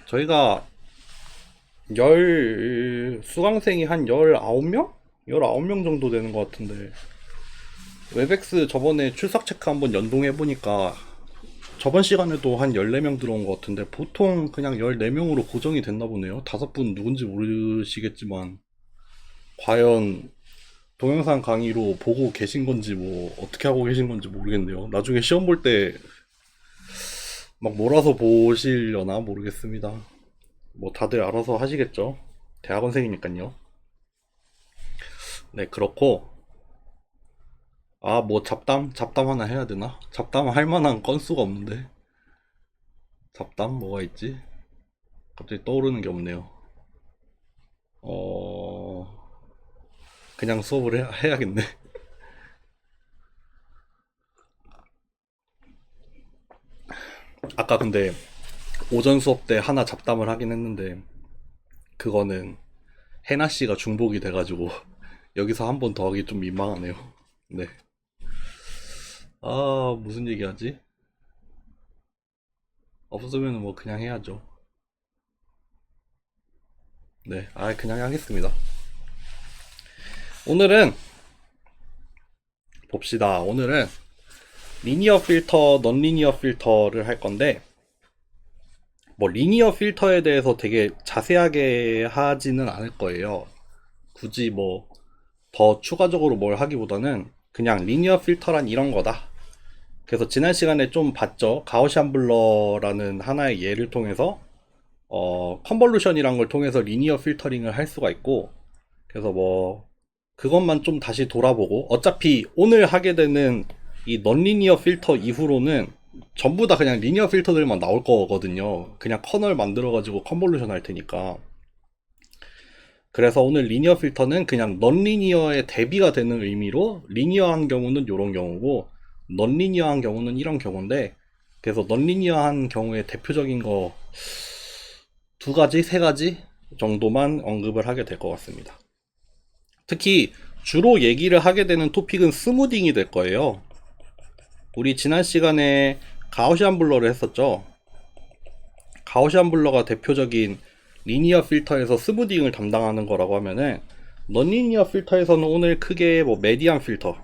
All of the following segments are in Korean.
저희가 수강생이 한 19명? 19명 정도 되는 것 같은데, 웹엑스 저번에 출석 체크 한번 연동해보니까, 저번 시간에도 한 14명 들어온 것 같은데, 보통 그냥 14명으로 고정이 됐나 보네요. 5분 누군지 모르시겠지만, 과연 동영상 강의로 보고 계신 건지, 뭐, 어떻게 하고 계신 건지 모르겠네요. 나중에 시험 볼 때 막 몰아서 보시려나 모르겠습니다. 뭐 다들 알아서 하시겠죠. 대학원생이니까요. 네, 그렇고, 뭐 잡담 하나 해야 되나? 잡담 할 만한 건수가 없는데. 잡담 뭐가 있지? 갑자기 떠오르는 게 없네요. 어, 그냥 수업을 해야겠네. 아까 근데 오전 수업 때 하나 잡담을 하긴 했는데, 그거는 해나 씨가 중복이 돼가지고, 여기서 한 번 더 하기 좀 민망하네요. 네. 무슨 얘기 하지? 없으면 뭐 그냥 해야죠. 네, 그냥 하겠습니다. 오늘은 봅시다. 오늘은 리니어 필터, 넌리니어 필터를 할 건데, 뭐 리니어 필터에 대해서 되게 자세하게 하지는 않을 거예요. 굳이 뭐 더 추가적으로 뭘 하기보다는 그냥 리니어 필터란 이런 거다. 그래서 지난 시간에 좀 봤죠. 가우시안 블러라는 하나의 예를 통해서 컨볼루션이란 걸 통해서 리니어 필터링을 할 수가 있고, 그래서 뭐 그것만 좀 다시 돌아보고, 어차피 오늘 하게 되는 이 넌리니어 필터 이후로는 전부 다 그냥 리니어 필터들만 나올 거거든요. 그냥 커널 만들어가지고 컨볼루션 할 테니까. 그래서 오늘 리니어 필터는 그냥 넌리니어의 대비가 되는 의미로, 리니어한 경우는 이런 경우고 넌리니어한 경우는 이런 경우인데, 그래서 넌리니어한 경우에 대표적인 거 두 가지, 세 가지 정도만 언급을 하게 될 것 같습니다. 특히 주로 얘기를 하게 되는 토픽은 스무딩이 될 거예요. 우리 지난 시간에 가우시안 블러를 했었죠. 가우시안 블러가 대표적인 리니어 필터에서 스무딩을 담당하는 거라고 하면은, 넌리니어 필터에서는 오늘 크게 뭐 메디안 필터,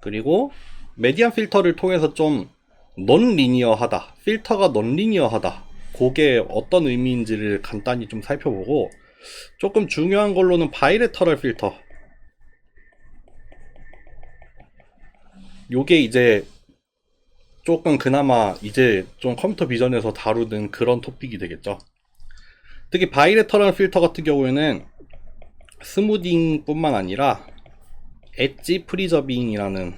그리고 메디안 필터를 통해서 좀 넌리니어하다, 필터가 넌리니어하다, 그게 어떤 의미인지를 간단히 좀 살펴보고, 조금 중요한 걸로는 바이레터럴 필터, 요게 이제 조금 그나마 이제 좀 컴퓨터 비전에서 다루는 그런 토픽이 되겠죠. 특히 바이레터럴 필터 같은 경우에는 스무딩 뿐만 아니라 엣지 프리저빙이라는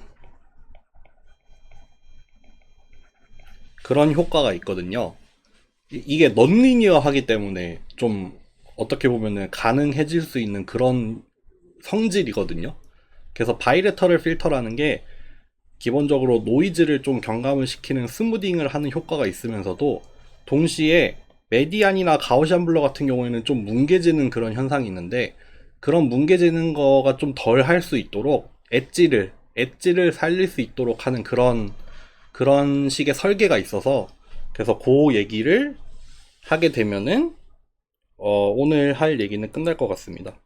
그런 효과가 있거든요. 이게 넌리니어 하기 때문에 좀 어떻게 보면은 가능해질 수 있는 그런 성질이거든요. 그래서 바이레터럴 필터라는 게 기본적으로 노이즈를 좀 경감을 시키는 스무딩을 하는 효과가 있으면서도, 동시에 메디안이나 가우시안 블러 같은 경우에는 좀 뭉개지는 그런 현상이 있는데, 그런 뭉개지는 거가 좀 덜 할 수 있도록 엣지를 살릴 수 있도록 하는 그런 식의 설계가 있어서, 그래서 그 얘기를 하게 되면은 오늘 할 얘기는 끝날 것 같습니다.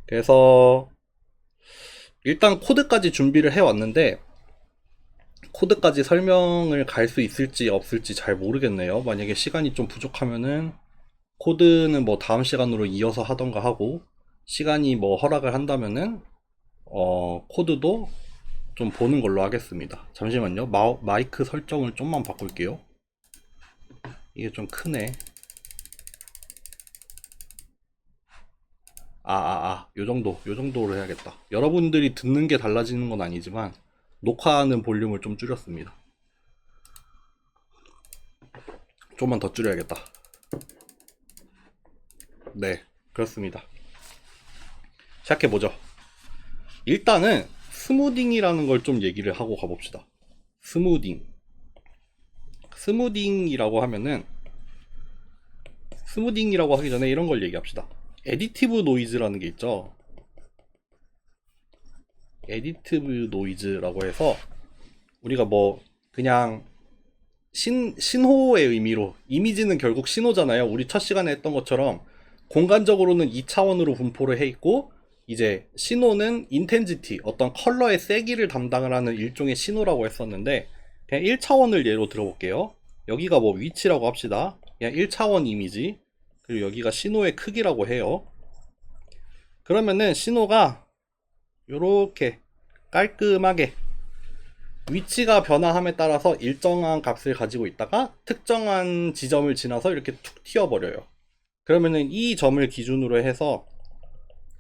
그래서 일단 코드까지 준비를 해 왔는데, 코드까지 설명을 갈 수 있을지 없을지 잘 모르겠네요. 만약에 시간이 좀 부족하면은 코드는 뭐 다음 시간으로 이어서 하던가 하고, 시간이 뭐 허락을 한다면은 코드도 좀 보는 걸로 하겠습니다. 잠시만요. 마이크 설정을 좀만 바꿀게요. 이게 좀 크네. 요 정도로 해야겠다. 여러분들이 듣는 게 달라지는 건 아니지만, 녹화하는 볼륨을 좀 줄였습니다. 좀만 더 줄여야겠다. 네, 그렇습니다. 시작해보죠. 일단은 스무딩이라는 걸 좀 얘기를 하고 가봅시다. 스무딩. 스무딩이라고 하면은, 스무딩이라고 하기 전에 이런 걸 얘기합시다. 에디티브 노이즈라는 게 있죠. 에디티브 노이즈라고 해서, 우리가 뭐 그냥 신호의 의미로, 이미지는 결국 신호잖아요. 우리 첫 시간에 했던 것처럼 공간적으로는 2차원으로 분포를 해 있고, 이제 신호는 인텐지티, 어떤 컬러의 세기를 담당을 하는 일종의 신호라고 했었는데, 그냥 1차원을 예로 들어볼게요. 여기가 뭐 위치라고 합시다. 그냥 1차원 이미지, 그리고 여기가 신호의 크기라고 해요. 그러면은 신호가 요렇게 깔끔하게 위치가 변화함에 따라서 일정한 값을 가지고 있다가 특정한 지점을 지나서 이렇게 툭 튀어버려요. 그러면은 이 점을 기준으로 해서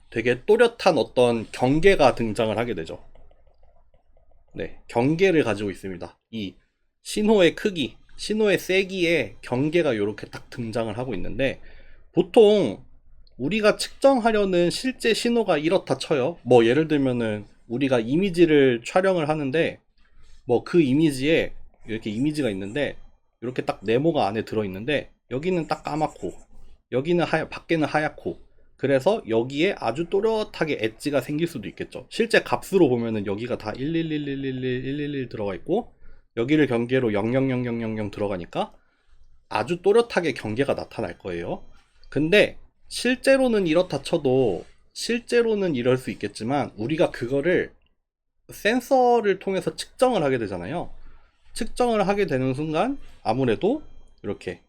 되게 또렷한 어떤 경계가 등장을 하게 되죠. 네, 경계를 가지고 있습니다. 이 신호의 크기, 신호의 세기에 경계가 이렇게 딱 등장을 하고 있는데, 보통 우리가 측정하려는 실제 신호가 이렇다 쳐요. 뭐 예를 들면은 우리가 이미지를 촬영을 하는데, 뭐 그 이미지에 이렇게 이미지가 있는데, 이렇게 딱 네모가 안에 들어있는데, 여기는 딱 까맣고 여기는 밖에는 하얗고, 그래서 여기에 아주 또렷하게 엣지가 생길 수도 있겠죠. 실제 값으로 보면은 여기가 다 111111111 들어가 있고, 여기를 경계로 0000000 들어가니까 아주 또렷하게 경계가 나타날 거예요. 근데 실제로는 이렇다 쳐도, 실제로는 이럴 수 있겠지만, 우리가 그거를 센서를 통해서 측정을 하게 되잖아요. 측정을 하게 되는 순간 아무래도 이렇게,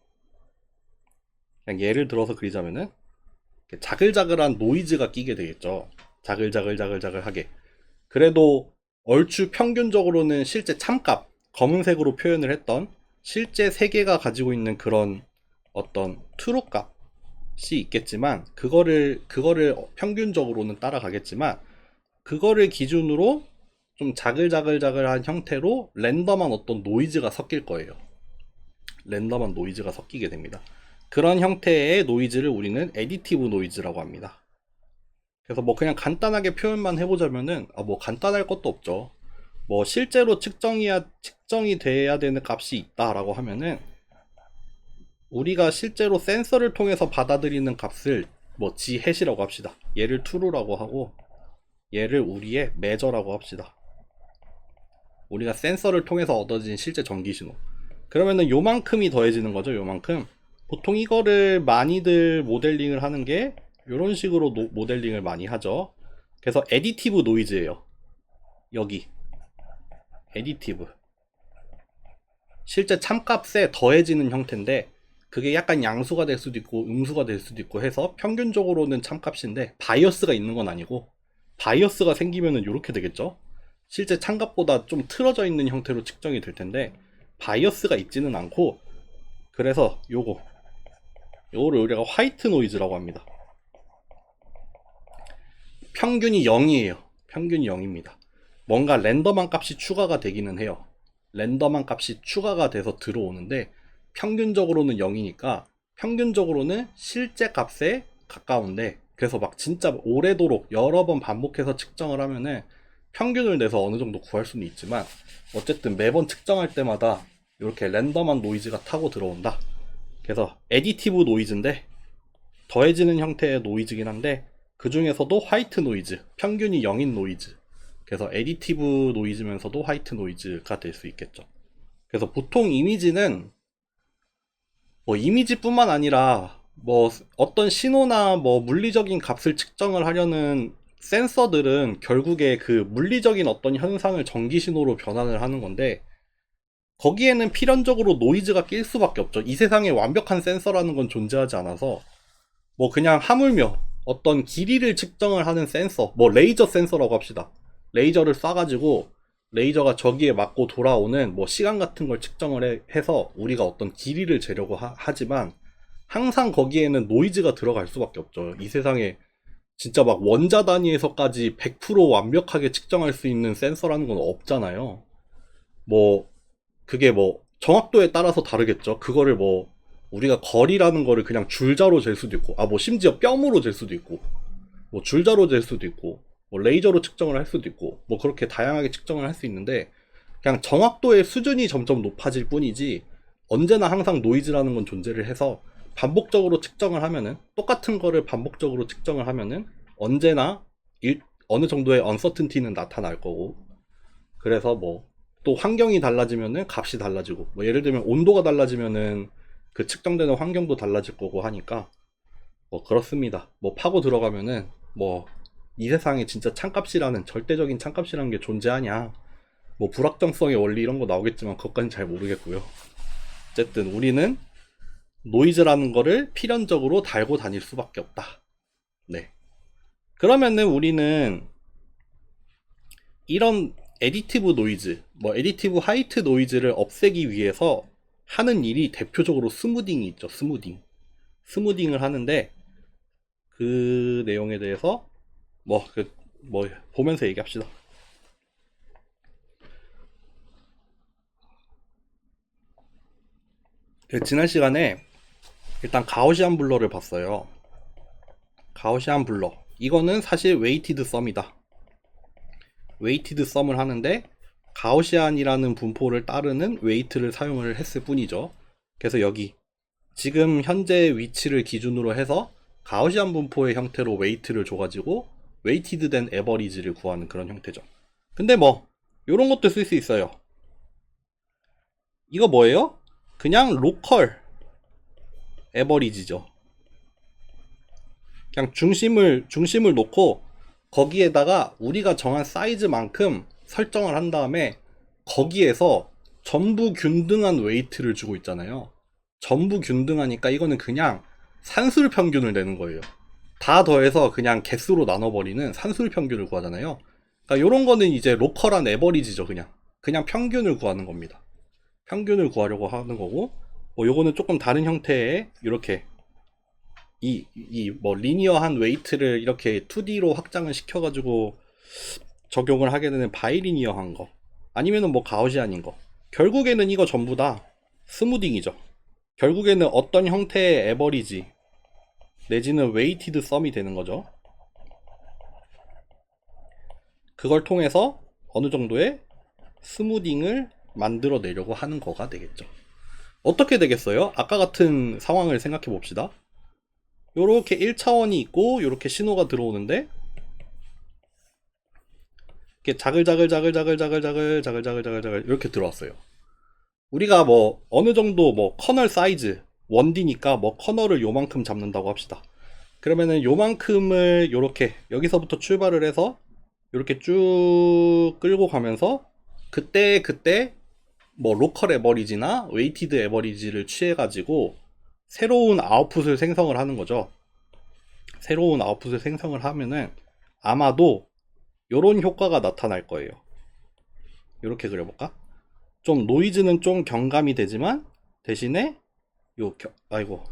그냥 예를 들어서 그리자면은 자글자글한 노이즈가 끼게 되겠죠. 자글자글자글자글하게. 그래도 얼추 평균적으로는 실제 참값, 검은색으로 표현을 했던 실제 세계가 가지고 있는 그런 어떤 트루 값이 있겠지만, 그거를 평균적으로는 따라가겠지만, 그거를 기준으로 좀 자글자글자글한 형태로 랜덤한 어떤 노이즈가 섞일 거예요. 랜덤한 노이즈가 섞이게 됩니다. 그런 형태의 노이즈를 우리는 애디티브 노이즈라고 합니다. 그래서 뭐 그냥 간단하게 표현만 해보자면은, 뭐 간단할 것도 없죠. 뭐 실제로 측정이 돼야 되는 값이 있다라고 하면은, 우리가 실제로 센서를 통해서 받아들이는 값을 뭐 지햇이라고 합시다. 얘를 true라고 하고, 얘를 우리의 measure라고 합시다. 우리가 센서를 통해서 얻어진 실제 전기 신호. 그러면은 요만큼이 더해지는 거죠. 요만큼. 보통 이거를 많이들 모델링을 하는 게 이런 식으로 모델링을 많이 하죠. 그래서 애디티브 노이즈예요. 여기 애디티브, 실제 참값에 더해지는 형태인데, 그게 약간 양수가 될 수도 있고 음수가 될 수도 있고 해서 평균적으로는 참값인데, 바이어스가 있는 건 아니고, 바이어스가 생기면은 이렇게 되겠죠. 실제 참값보다 좀 틀어져 있는 형태로 측정이 될 텐데, 바이어스가 있지는 않고, 그래서 요거를 우리가 화이트 노이즈라고 합니다. 평균이 0이에요. 평균이 0입니다. 뭔가 랜덤한 값이 추가가 되기는 해요. 랜덤한 값이 추가가 돼서 들어오는데, 평균적으로는 0이니까 평균적으로는 실제 값에 가까운데, 그래서 막 진짜 오래도록 여러 번 반복해서 측정을 하면은 평균을 내서 어느 정도 구할 수는 있지만, 어쨌든 매번 측정할 때마다 이렇게 랜덤한 노이즈가 타고 들어온다. 그래서 애디티브 노이즈인데, 더해지는 형태의 노이즈긴 한데, 그 중에서도 화이트 노이즈, 평균이 0인 노이즈, 그래서 애디티브 노이즈면서도 화이트 노이즈가 될 수 있겠죠. 그래서 보통 이미지는 뭐 이미지뿐만 아니라 뭐 어떤 신호나 뭐 물리적인 값을 측정을 하려는 센서들은 결국에 그 물리적인 어떤 현상을 전기 신호로 변환을 하는 건데, 거기에는 필연적으로 노이즈가 낄 수밖에 없죠. 이 세상에 완벽한 센서라는 건 존재하지 않아서, 뭐 그냥 하물며 어떤 길이를 측정을 하는 센서, 뭐 레이저 센서라고 합시다. 레이저를 쏴가지고 레이저가 저기에 맞고 돌아오는 뭐 시간 같은 걸 측정을 해서 우리가 어떤 길이를 재려고 하지만, 항상 거기에는 노이즈가 들어갈 수밖에 없죠. 이 세상에 진짜 막 원자 단위에서까지 100% 완벽하게 측정할 수 있는 센서라는 건 없잖아요. 뭐 그게 뭐 정확도에 따라서 다르겠죠. 그거를 뭐 우리가 거리라는 거를 그냥 줄자로 잴 수도 있고, 뭐 심지어 뼘으로 잴 수도 있고, 뭐 줄자로 잴 수도 있고, 뭐 레이저로 측정을 할 수도 있고, 뭐 그렇게 다양하게 측정을 할 수 있는데, 그냥 정확도의 수준이 점점 높아질 뿐이지 언제나 항상 노이즈라는 건 존재를 해서, 반복적으로 측정을 하면은, 똑같은 거를 반복적으로 측정을 하면은 언제나 어느 정도의 언서튼티는 나타날 거고, 그래서 뭐 또 환경이 달라지면은 값이 달라지고, 뭐 예를 들면 온도가 달라지면은 그 측정되는 환경도 달라질 거고 하니까 뭐 그렇습니다. 뭐 파고 들어가면은 뭐 이 세상에 진짜 찬값이라는, 절대적인 찬값이라는 게 존재하냐, 뭐 불확정성의 원리 이런 거 나오겠지만 그것까진 잘 모르겠고요. 어쨌든 우리는 노이즈라는 거를 필연적으로 달고 다닐 수밖에 없다. 네. 그러면은 우리는 이런 에디티브 노이즈, 뭐 에디티브 화이트 노이즈를 없애기 위해서 하는 일이 대표적으로 스무딩이 있죠. 스무딩을 하는데, 그 내용에 대해서 뭐 보면서 얘기합시다. 지난 시간에 일단 가우시안 블러를 봤어요. 가우시안 블러, 이거는 사실 웨이티드 썸이다. 웨이티드 썸을 하는데 가우시안이라는 분포를 따르는 웨이트를 사용을 했을 뿐이죠. 그래서 여기 지금 현재 위치를 기준으로 해서 가우시안 분포의 형태로 웨이트를 줘가지고 웨이티드 된 에버리지를 구하는 그런 형태죠. 근데 뭐 요런 것도 쓸 수 있어요. 이거 뭐예요? 그냥 로컬 에버리지죠. 그냥 중심을 놓고 거기에다가 우리가 정한 사이즈만큼 설정을 한 다음에 거기에서 전부 균등한 웨이트를 주고 있잖아요. 전부 균등하니까 이거는 그냥 산술 평균을 내는 거예요. 다 더해서 그냥 개수로 나눠버리는 산술 평균을 구하잖아요. 그러니까 이런 거는 이제 로컬한 에버리지죠. 그냥 평균을 구하는 겁니다. 평균을 구하려고 하는 거고, 뭐 요거는 조금 다른 형태의 이렇게 뭐 리니어한 웨이트를 이렇게 2D로 확장을 시켜가지고 적용을 하게 되는 바이리니어한 거, 아니면은 뭐 가우시안인 거, 결국에는 이거 전부 다 스무딩이죠. 결국에는 어떤 형태의 에버리지 내지는 웨이티드 썸이 되는 거죠. 그걸 통해서 어느 정도의 스무딩을 만들어내려고 하는 거가 되겠죠. 어떻게 되겠어요? 아까 같은 상황을 생각해 봅시다. 요렇게 1차원이 있고 요렇게 신호가 들어오는데 이렇게 자글자글 이렇게 들어왔어요. 우리가 뭐 어느 정도 뭐 커널 사이즈 1D니까 뭐 커널을 요만큼 잡는다고 합시다. 그러면은 요만큼을 요렇게 여기서부터 출발을 해서 요렇게 쭉 끌고 가면서 그때 뭐 로컬 에버리지나 웨이티드 에버리지를 취해가지고 새로운 아웃풋을 생성을 하는 거죠. 새로운 아웃풋을 생성을 하면은 아마도 요런 효과가 나타날 거예요. 이렇게 그려볼까? 좀 노이즈는 좀 경감이 되지만 대신에 아이고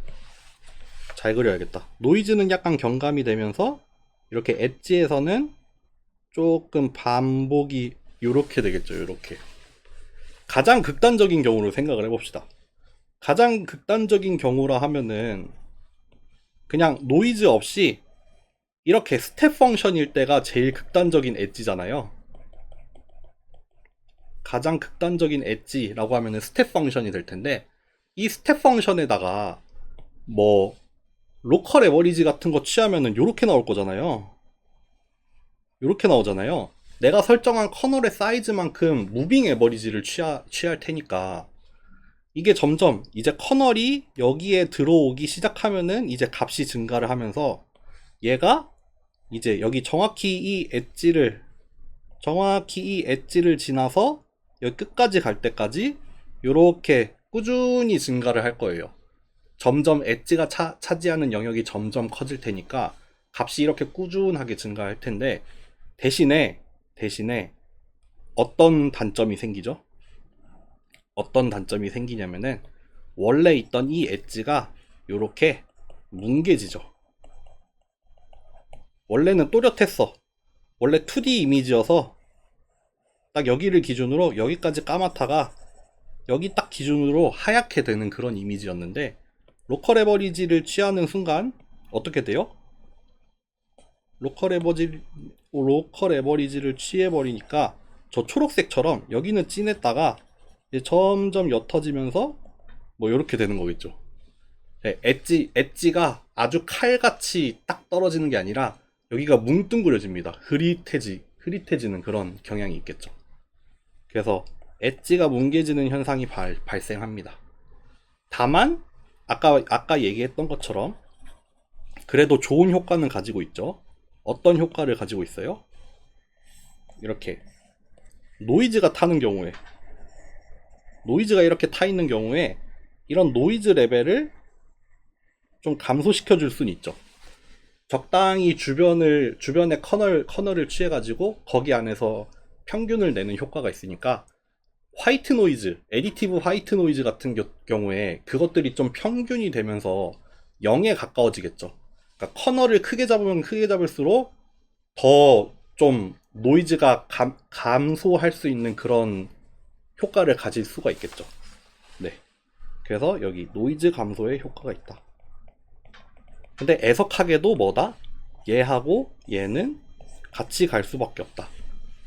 잘 그려야겠다. 노이즈는 약간 경감이 되면서 이렇게 엣지에서는 조금 반복이 요렇게 되겠죠. 요렇게 가장 극단적인 경우로 생각을 해봅시다. 가장 극단적인 경우라 하면은 그냥 노이즈 없이 이렇게 스텝 펑션일 때가 제일 극단적인 엣지잖아요. 가장 극단적인 엣지라고 하면은 스텝 펑션이 될 텐데, 이 스텝 펑션에다가 뭐 로컬 에버리지 같은 거 취하면은 요렇게 나올 거잖아요. 요렇게 나오잖아요. 내가 설정한 커널의 사이즈만큼 무빙 에버리지를 취할 테니까 이게 점점 이제 커널이 여기에 들어오기 시작하면은 이제 값이 증가를 하면서 얘가 이제 여기 정확히 이 엣지를 지나서 여기 끝까지 갈 때까지 이렇게 꾸준히 증가를 할 거예요. 점점 엣지가 차지하는 영역이 점점 커질 테니까 값이 이렇게 꾸준하게 증가할 텐데, 대신에 어떤 단점이 생기죠? 어떤 단점이 생기냐면은 원래 있던 이 엣지가 이렇게 뭉개지죠. 원래는 또렷했어. 원래 2D 이미지여서 딱 여기를 기준으로 여기까지 까맣다가 여기 딱 기준으로 하얗게 되는 그런 이미지였는데, 로컬 에버리지를 취하는 순간 어떻게 돼요? 로컬 에버리지를 취해버리니까 저 초록색처럼 여기는 진했다가 이제 점점 옅어지면서 뭐 이렇게 되는 거겠죠. 네, 엣지가 아주 칼같이 딱 떨어지는 게 아니라 여기가 뭉뚱그려집니다. 흐릿해지는 그런 경향이 있겠죠. 그래서 엣지가 뭉개지는 현상이 발생합니다. 다만 아까 얘기했던 것처럼 그래도 좋은 효과는 가지고 있죠. 어떤 효과를 가지고 있어요? 이렇게 노이즈가 타는 경우에, 노이즈가 이렇게 타 있는 경우에 이런 노이즈 레벨을 좀 감소시켜 줄 수는 있죠. 적당히 주변의 커널을 취해가지고 거기 안에서 평균을 내는 효과가 있으니까 화이트 노이즈, 애디티브 화이트 노이즈 같은 경우에 그것들이 좀 평균이 되면서 0에 가까워지겠죠. 그러니까 커널을 크게 잡으면 크게 잡을수록 더 좀 노이즈가 감소할 수 있는 그런 효과를 가질 수가 있겠죠. 네. 그래서 여기 노이즈 감소에 효과가 있다. 근데 애석하게도 뭐다? 얘하고 얘는 같이 갈 수밖에 없다.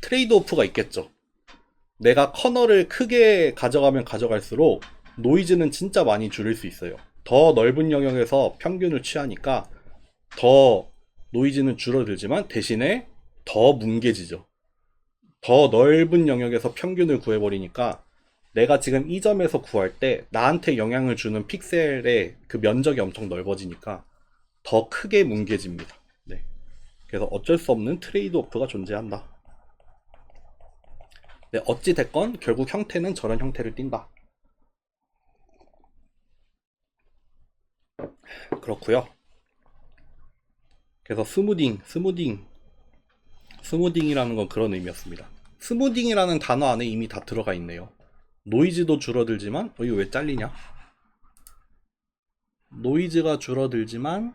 트레이드 오프가 있겠죠. 내가 커널을 크게 가져가면 가져갈수록 노이즈는 진짜 많이 줄일 수 있어요. 더 넓은 영역에서 평균을 취하니까 더 노이즈는 줄어들지만 대신에 더 뭉개지죠. 더 넓은 영역에서 평균을 구해버리니까 내가 지금 이 점에서 구할 때 나한테 영향을 주는 픽셀의 그 면적이 엄청 넓어지니까 더 크게 뭉개집니다. 네. 그래서 어쩔 수 없는 트레이드 오프가 존재한다. 네, 어찌 됐건 결국 형태는 저런 형태를 띈다. 그렇고요. 그래서 스무딩이라는 건 그런 의미였습니다. 스무딩이라는 단어 안에 이미 다 들어가 있네요. 노이즈도 줄어들지만 이거 왜 잘리냐? 노이즈가 줄어들지만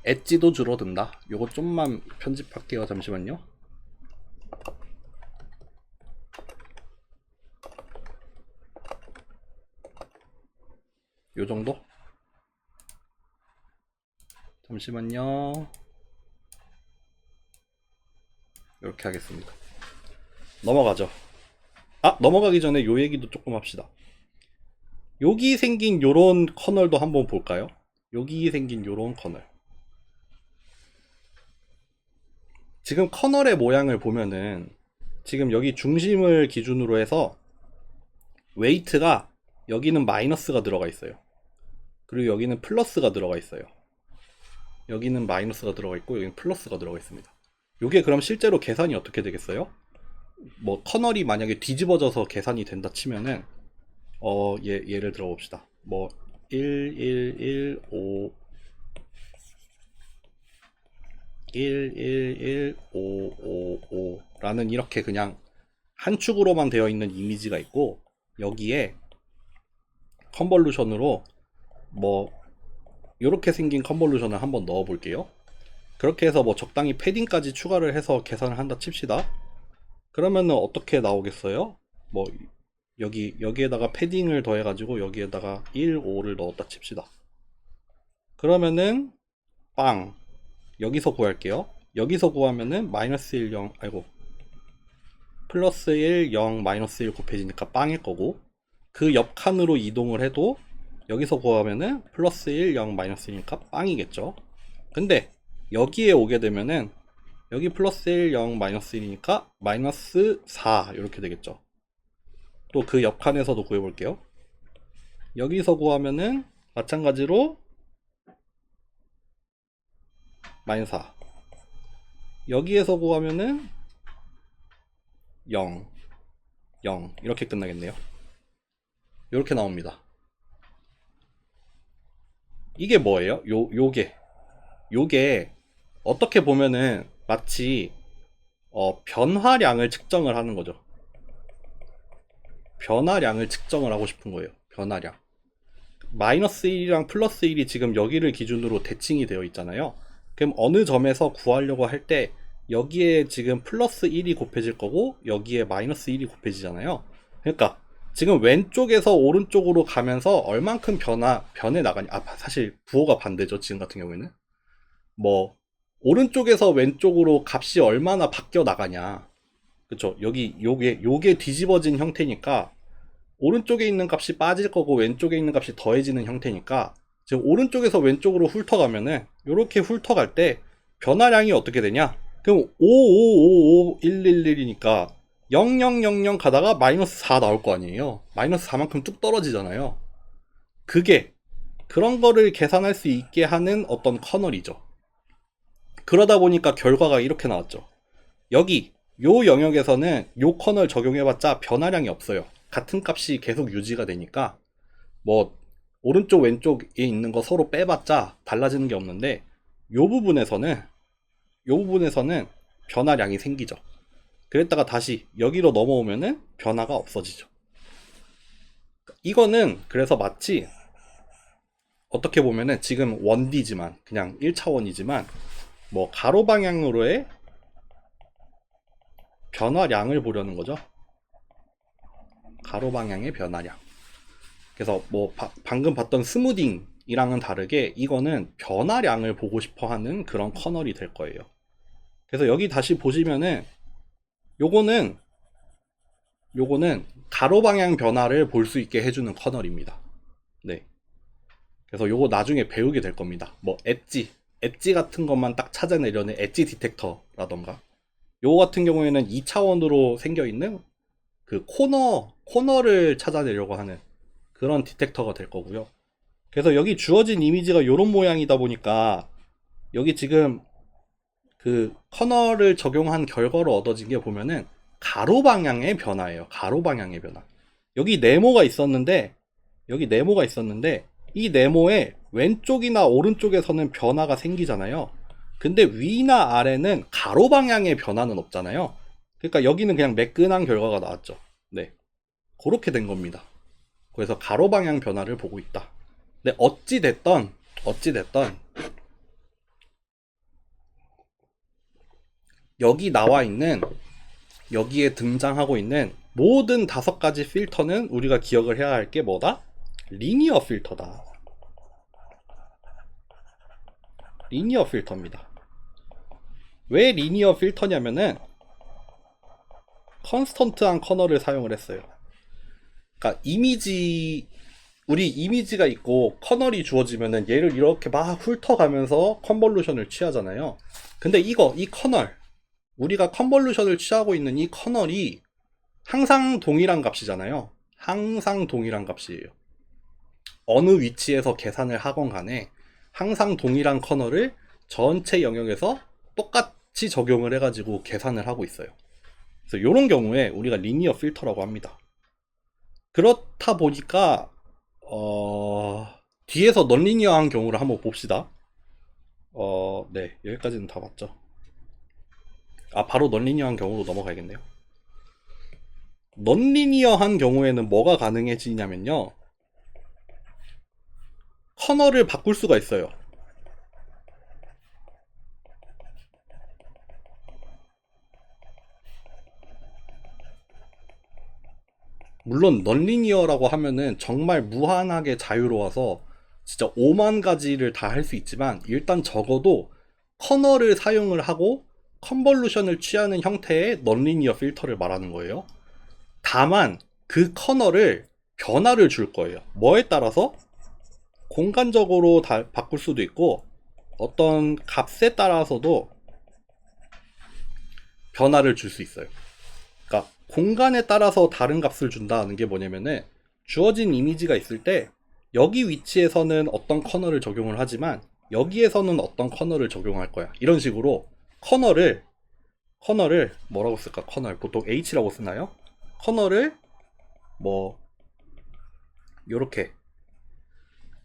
엣지도 줄어든다. 요거 좀만 편집할게요. 잠시만요. 요 정도? 잠시만요. 이렇게 하겠습니다. 넘어가죠. 넘어가기 전에 요 얘기도 조금 합시다. 여기 생긴 요런 커널도 한번 볼까요? 여기 생긴 요런 커널. 지금 커널의 모양을 보면은 지금 여기 중심을 기준으로 해서 웨이트가 여기는 마이너스가 들어가 있어요. 그리고 여기는 플러스가 들어가 있어요. 여기는 마이너스가 들어가 있고 여기는 플러스가 들어가 있습니다. 이게 그럼 실제로 계산이 어떻게 되겠어요? 뭐 커널이 만약에 뒤집어져서 계산이 된다 치면은 예를 들어 봅시다. 뭐 1115 111555라는 이렇게 그냥 한 축으로만 되어 있는 이미지가 있고 여기에 컨볼루션으로 뭐 이렇게 생긴 컨볼루션을 한번 넣어 볼게요. 그렇게 해서 뭐 적당히 패딩까지 추가를 해서 계산을 한다 칩시다. 그러면은 어떻게 나오겠어요? 뭐 여기에다가 패딩을 더해 가지고 여기에다가 1, 5를 넣었다 칩시다. 그러면은 빵 여기서 구할게요. 여기서 구하면은 마이너스 1, 0 플러스 1, 0, 마이너스 1 곱해지니까 빵일 거고 그 옆 칸으로 이동을 해도 여기서 구하면은 플러스 1, 0, 마이너스 1이니까 빵이겠죠. 근데 여기에 오게 되면은 여기 플러스 1, 0, 마이너스 1이니까 마이너스 4 이렇게 되겠죠. 또 그 옆 칸에서도 구해볼게요. 여기서 구하면은 마찬가지로 마이너스 4 여기에서 구하면은 0 0 이렇게 끝나겠네요. 이렇게 나옵니다. 이게 뭐예요? 요게 어떻게 보면은 마치 변화량을 측정을 하는 거죠. 변화량을 측정을 하고 싶은 거예요. 변화량. 마이너스 1이랑 플러스 1이 지금 여기를 기준으로 대칭이 되어 있잖아요. 그럼 어느 점에서 구하려고 할 때 여기에 지금 플러스 1이 곱해질 거고 여기에 마이너스 1이 곱해지잖아요. 그러니까 지금 왼쪽에서 오른쪽으로 가면서 얼만큼 변해 나가냐. 사실 부호가 반대죠. 지금 같은 경우에는. 뭐 오른쪽에서 왼쪽으로 값이 얼마나 바뀌어 나가냐. 그쵸? 요게 뒤집어진 형태니까 오른쪽에 있는 값이 빠질 거고 왼쪽에 있는 값이 더해지는 형태니까 지금 오른쪽에서 왼쪽으로 훑어가면은 요렇게 훑어갈 때 변화량이 어떻게 되냐? 그럼 5555111이니까 0000 가다가 마이너스 4 나올 거 아니에요. 마이너스 4만큼 뚝 떨어지잖아요. 그게 그런 거를 계산할 수 있게 하는 어떤 커널이죠. 그러다 보니까 결과가 이렇게 나왔죠. 여기 요 영역에서는 요 커널 적용해봤자 변화량이 없어요. 같은 값이 계속 유지가 되니까 뭐 오른쪽 왼쪽에 있는 거 서로 빼봤자 달라지는 게 없는데 요 부분에서는 변화량이 생기죠. 그랬다가 다시 여기로 넘어오면은 변화가 없어지죠. 이거는 그래서 마치 어떻게 보면은 지금 1D지만 그냥 1차원이지만 뭐 가로 방향으로의 변화량을 보려는 거죠. 가로 방향의 변화량. 그래서 뭐 방금 봤던 스무딩이랑은 다르게 이거는 변화량을 보고 싶어 하는 그런 커널이 될 거예요. 그래서 여기 다시 보시면은 요거는 가로 방향 변화를 볼 수 있게 해주는 커널입니다. 네. 그래서 요거 나중에 배우게 될 겁니다. 뭐 엣지 같은 것만 딱 찾아내려는 엣지 디텍터라던가 요거 같은 경우에는 2차원으로 생겨있는 그 코너를 찾아내려고 하는 그런 디텍터가 될 거고요. 그래서 여기 주어진 이미지가 요런 모양이다 보니까 여기 지금 그 커널을 적용한 결과로 얻어진 게 보면은 가로 방향의 변화예요. 가로 방향의 변화. 여기 네모가 있었는데 이 네모의 왼쪽이나 오른쪽에서는 변화가 생기잖아요. 근데 위나 아래는 가로 방향의 변화는 없잖아요. 그러니까 여기는 그냥 매끈한 결과가 나왔죠. 네. 그렇게 된 겁니다. 그래서 가로 방향 변화를 보고 있다. 근데 어찌됐던 여기에 등장하고 있는 모든 5가지 필터는 우리가 기억을 해야 할 게 뭐다? 리니어 필터다. 리니어 필터입니다. 왜 리니어 필터냐면은 컨스턴트한 커널을 사용을 했어요. 그러니까 우리 이미지가 있고 커널이 주어지면은 얘를 이렇게 막 훑어가면서 컨볼루션을 취하잖아요. 근데 이 커널, 우리가 컨볼루션을 취하고 있는 이 커널이 항상 동일한 값이잖아요. 항상 동일한 값이에요. 어느 위치에서 계산을 하건 간에 항상 동일한 커널을 전체 영역에서 똑같이 적용을 해가지고 계산을 하고 있어요. 그래서 이런 경우에 우리가 리니어 필터라고 합니다. 그렇다 보니까 뒤에서 넌리니어한 경우를 한번 봅시다. 네, 여기까지는 다 봤죠. 바로 넌리니어한 경우로 넘어가야겠네요. 넌리니어한 경우에는 뭐가 가능해지냐면요, 커널을 바꿀 수가 있어요. 물론 넌리니어라고 하면은 정말 무한하게 자유로워서 진짜 5만 가지를 다 할 수 있지만, 일단 적어도 커널을 사용을 하고 컨볼루션을 취하는 형태의 넌리니어 필터를 말하는 거예요. 다만 그 커널을 변화를 줄 거예요. 뭐에 따라서? 공간적으로 다 바꿀 수도 있고 어떤 값에 따라서도 변화를 줄 수 있어요. 그러니까 공간에 따라서 다른 값을 준다는 게 뭐냐면은, 주어진 이미지가 있을 때 여기 위치에서는 어떤 커널을 적용을 하지만 여기에서는 어떤 커널을 적용할 거야. 이런 식으로 커널을 뭐라고 쓸까? 커널 보통 H라고 쓰나요? 커널을 뭐 요렇게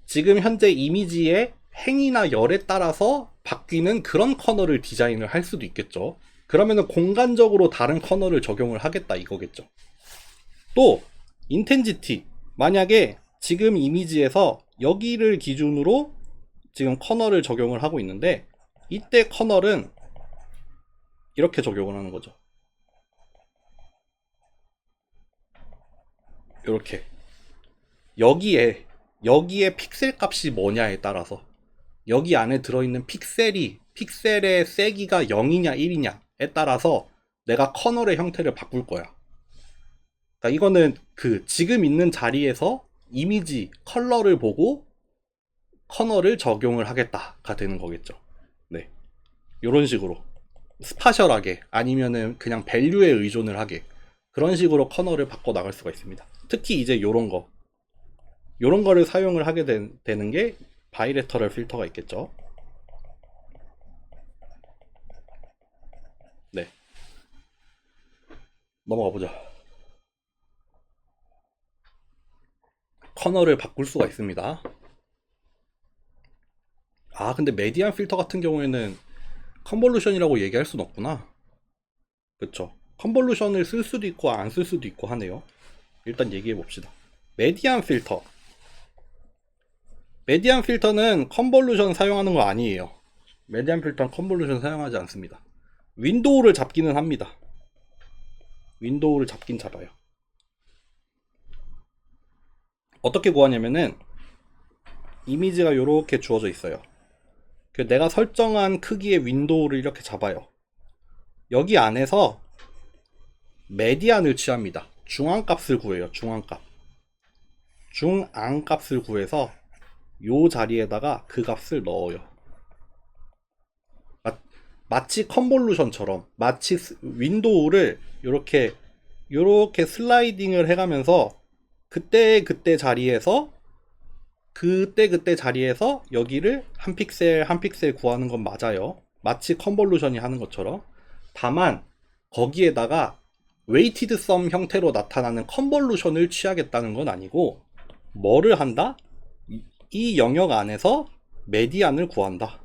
지금 현재 이미지의 행이나 열에 따라서 바뀌는 그런 커널을 디자인을 할 수도 있겠죠. 그러면은 공간적으로 다른 커널을 적용을 하겠다 이거겠죠. 또 인텐지티, 만약에 지금 이미지에서 여기를 기준으로 지금 커널을 적용을 하고 있는데, 이때 커널은 이렇게 적용을 하는 거죠. 이렇게 여기에 픽셀 값이 뭐냐에 따라서, 여기 안에 들어있는 픽셀의 세기가 0이냐 1이냐에 따라서 내가 커널의 형태를 바꿀 거야. 그러니까 이거는 그 지금 있는 자리에서 이미지 컬러를 보고 커널을 적용을 하겠다가 되는 거겠죠. 네, 이런 식으로 스파셜하게, 아니면은 그냥 밸류에 의존을 하게, 그런 식으로 커널을 바꿔 나갈 수가 있습니다. 특히 이제 요런 거를 사용을 하게 되는 게 바이레터럴 필터가 있겠죠. 네, 넘어가 보자. 커널을 바꿀 수가 있습니다. 아, 근데 메디안 필터 같은 경우에는 컨볼루션이라고 얘기할 순 없구나. 그쵸. 컨볼루션을 쓸 수도 있고 안 쓸 수도 있고 하네요. 일단 얘기해 봅시다. 메디안 필터. 메디안 필터는 컨볼루션 사용하는 거 아니에요. 메디안 필터는 컨볼루션 사용하지 않습니다. 윈도우를 잡기는 합니다. 윈도우를 잡긴 잡아요. 어떻게 구하냐면은 이미지가 이렇게 주어져 있어요. 내가 설정한 크기의 윈도우를 이렇게 잡아요. 여기 안에서 메디안을 취합니다. 중앙값을 구해요. 중앙값. 중앙값을 구해서 요 자리에다가 그 값을 넣어요. 마치 컨볼루션처럼 마치 윈도우를 이렇게 슬라이딩을 해가면서 그때 자리에서 그때 자리에서 여기를 한 픽셀 한 픽셀 구하는 건 맞아요. 마치 컨볼루션이 하는 것처럼. 다만 거기에다가 웨이티드 썸 형태로 나타나는 컨볼루션을 취하겠다는 건 아니고 뭐를 한다? 이 영역 안에서 메디안을 구한다.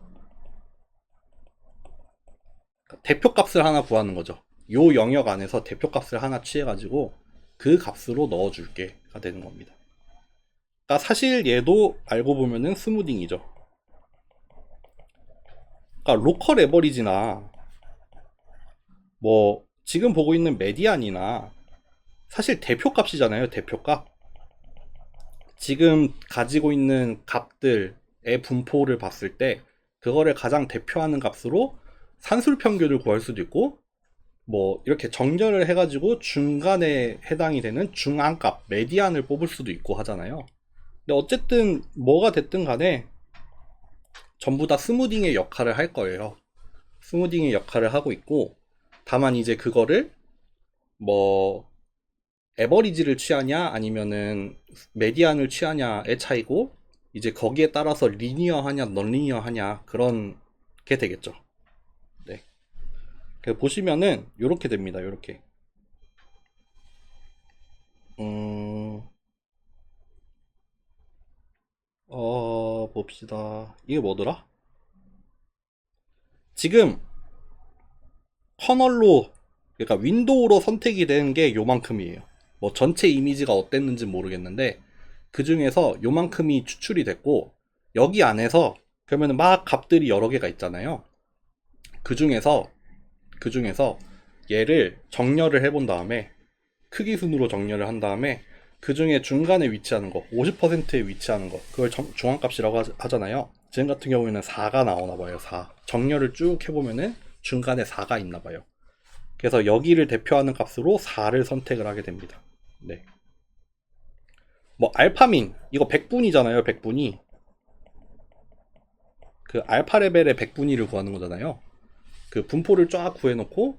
대표값을 하나 구하는 거죠. 요 영역 안에서 대표값을 하나 취해가지고 그 값으로 넣어줄게가 되는 겁니다. 그러니까 사실 얘도 알고 보면은 스무딩이죠. 그러니까 로컬 에버리지나 뭐 지금 보고 있는 메디안이나 사실 대표값이잖아요. 대표값. 지금 가지고 있는 값들의 분포를 봤을 때 그거를 가장 대표하는 값으로 산술 평균을 구할 수도 있고 뭐 이렇게 정렬을 해가지고 중간에 해당이 되는 중앙값 메디안을 뽑을 수도 있고 하잖아요. 근데 어쨌든 뭐가 됐든 간에 전부 다 스무딩의 역할을 할 거예요. 스무딩의 역할을 하고 있고 다만 이제 그거를 뭐 에버리지를 취하냐 아니면은 메디안을 취하냐의 차이고 이제 거기에 따라서 리니어하냐 넌리니어하냐 그런 게 되겠죠. 네. 보시면은 요렇게 됩니다. 요렇게. 봅시다. 이게 뭐더라? 지금 커널로 그러니까 윈도우로 선택이 된 게 요만큼이에요. 뭐 전체 이미지가 어땠는지 모르겠는데 그 중에서 요만큼이 추출이 됐고 여기 안에서 그러면 막 값들이 여러 개가 있잖아요. 그 중에서 얘를 정렬을 해본 다음에 크기 순으로 정렬을 한 다음에 그 중에 중간에 위치하는 거 50%에 위치하는 거 그걸 중앙값이라고 하잖아요. 지금 같은 경우에는 4가 나오나 봐요. 4 정렬을 쭉 해보면은 중간에 4가 있나 봐요. 그래서 여기를 대표하는 값으로 4를 선택을 하게 됩니다. 네. 뭐 알파민 이거 100분이잖아요. 100분이 그 알파 레벨의 100분위를 구하는 거잖아요. 그 분포를 쫙 구해놓고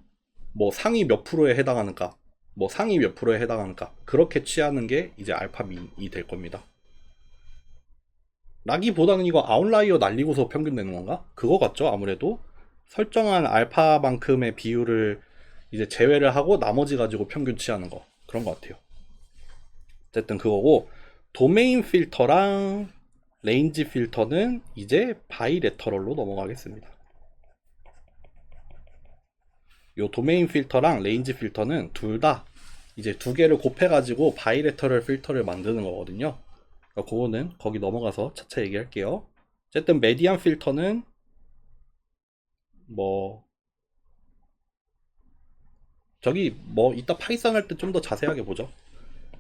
뭐 상위 몇 프로에 해당하는 값, 뭐 상위 몇 프로에 해당하는 값 그렇게 취하는 게 이제 알파민이 될 겁니다. 라기보다는 이거 아웃라이어 날리고서 평균 내는 건가? 그거 같죠? 아무래도 설정한 알파만큼의 비율을 이제 제외를 하고 나머지 가지고 평균 취하는 거 그런 것 같아요. 어쨌든 그거고 도메인 필터랑 레인지 필터는 이제 바이레터럴로 넘어가겠습니다. 요 도메인 필터랑 레인지 필터는 둘 다 이제 두 개를 곱해가지고 바이레터럴 필터를 만드는 거거든요. 그러니까 그거는 거기 넘어가서 차차 얘기할게요. 어쨌든 메디안 필터는 뭐 저기 뭐 이따 파이썬 할 때 좀 더 자세하게 보죠.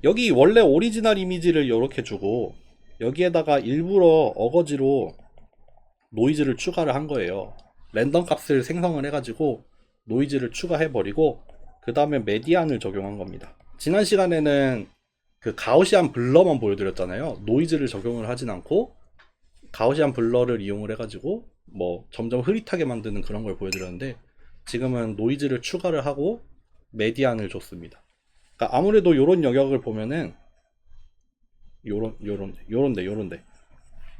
여기 원래 오리지널 이미지를 이렇게 주고 여기에다가 일부러 어거지로 노이즈를 추가를 한 거예요. 랜덤 값을 생성을 해가지고 노이즈를 추가해버리고 그 다음에 메디안을 적용한 겁니다. 지난 시간에는 그 가우시안 블러만 보여드렸잖아요. 노이즈를 적용을 하진 않고 가우시안 블러를 이용을 해가지고 뭐 점점 흐릿하게 만드는 그런 걸 보여드렸는데 지금은 노이즈를 추가를 하고 메디안을 줬습니다. 그러니까 아무래도 요런 영역을 보면은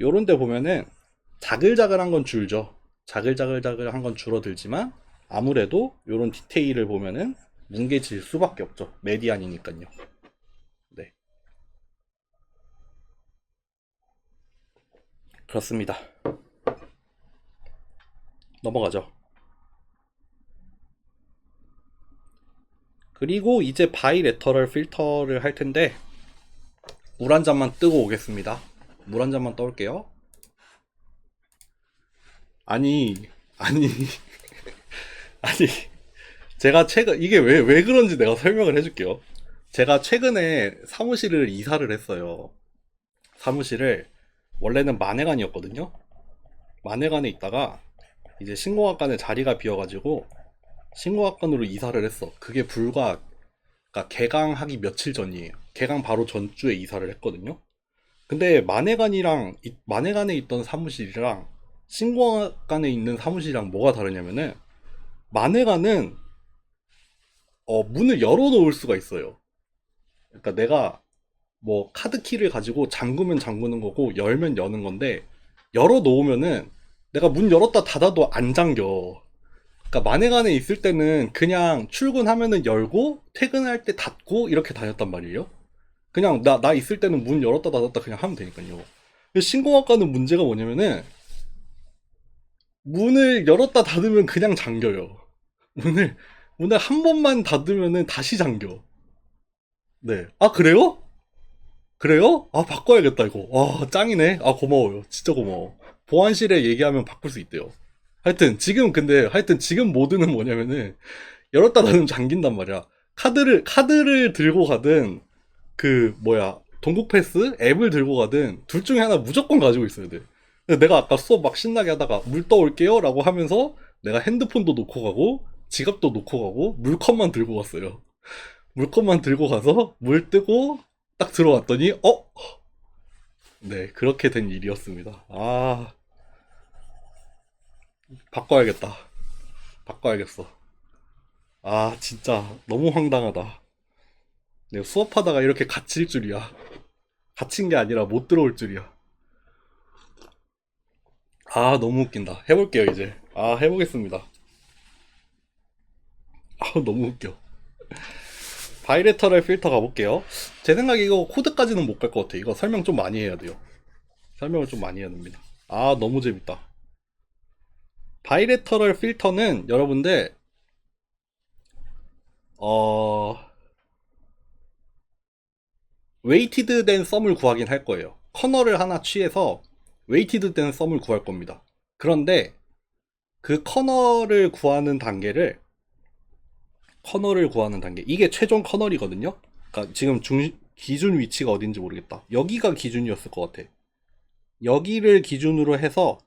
요런데 보면은 자글자글한 건 줄죠. 자글자글한 건 줄어들지만 아무래도 요런 디테일을 보면은 뭉개질 수밖에 없죠. 메디안이니까요. 네, 그렇습니다. 넘어가죠. 그리고 이제 바이레터럴 필터를 할 텐데 물 한 잔만 뜨고 오겠습니다. 물 한 잔만 떠올게요. 아니, 아니, 아니, 제가 최근, 이게 왜 그런지 내가 설명을 해줄게요. 제가 최근에 사무실을 이사를 했어요. 사무실을, 원래는 만회관이었거든요. 만회관에 있다가, 이제 신공학관에 자리가 비어가지고, 신공학관으로 이사를 했어. 그게 그러니까 개강하기 며칠 전이에요. 개강 바로 전주에 이사를 했거든요. 근데 만회관에 있던 사무실이랑 신공학관에 있는 사무실이랑 뭐가 다르냐면은, 만회관은 문을 열어 놓을 수가 있어요. 그러니까 내가 뭐 카드키를 가지고 잠그면 잠그는 거고 열면 여는 건데 열어 놓으면은 내가 문 열었다 닫아도 안 잠겨. 그러니까 만회관에 있을 때는 그냥 출근하면은 열고 퇴근할 때 닫고 이렇게 다녔단 말이에요. 그냥 나 있을 때는 문 열었다 닫았다 그냥 하면 되니까요. 근데 신공학과는 문제가 뭐냐면은 문을 열었다 닫으면 그냥 잠겨요. 문을 문을 한 번만 닫으면은 다시 잠겨. 네. 아, 그래요? 그래요? 아, 바꿔야겠다, 이거. 와, 짱이네. 아, 고마워요. 진짜 고마워. 보안실에 얘기하면 바꿀 수 있대요. 하여튼 지금 모드는 뭐냐면은, 열었다 닫으면 잠긴단 말이야. 카드를 들고 가든, 동국 패스 앱을 들고 가든, 둘 중에 하나 무조건 가지고 있어야 돼. 근데 내가 아까 수업 막 신나게 하다가, 물 떠올게요? 라고 하면서, 내가 핸드폰도 놓고 가고, 지갑도 놓고 가고, 물컵만 들고 갔어요. 물컵만 들고 가서, 물 뜨고, 딱 들어왔더니, 네, 그렇게 된 일이었습니다. 아, 바꿔야겠다. 바꿔야겠어. 아, 진짜 너무 황당하다. 내가 수업하다가 이렇게 갇힐 줄이야. 갇힌 게 아니라 못 들어올 줄이야. 아, 너무 웃긴다. 해볼게요, 이제. 아, 해보겠습니다. 아, 너무 웃겨. 바이레터럴 필터 가볼게요. 제 생각에 이거 코드까지는 못 갈 것 같아. 이거 설명 좀 많이 해야 돼요. 설명을 좀 많이 해야 됩니다. 아, 너무 재밌다. 바이레터럴 필터는 여러분들, 어, 웨이티드 된 썸을 구하긴 할 거예요. 커널을 하나 취해서 웨이티드 된 썸을 구할 겁니다. 그런데 그 커널을 구하는 단계, 이게 최종 커널이거든요. 그러니까 지금 기준 위치가 어딘지 모르겠다. 여기가 기준이었을 것 같아. 여기를 기준으로 해서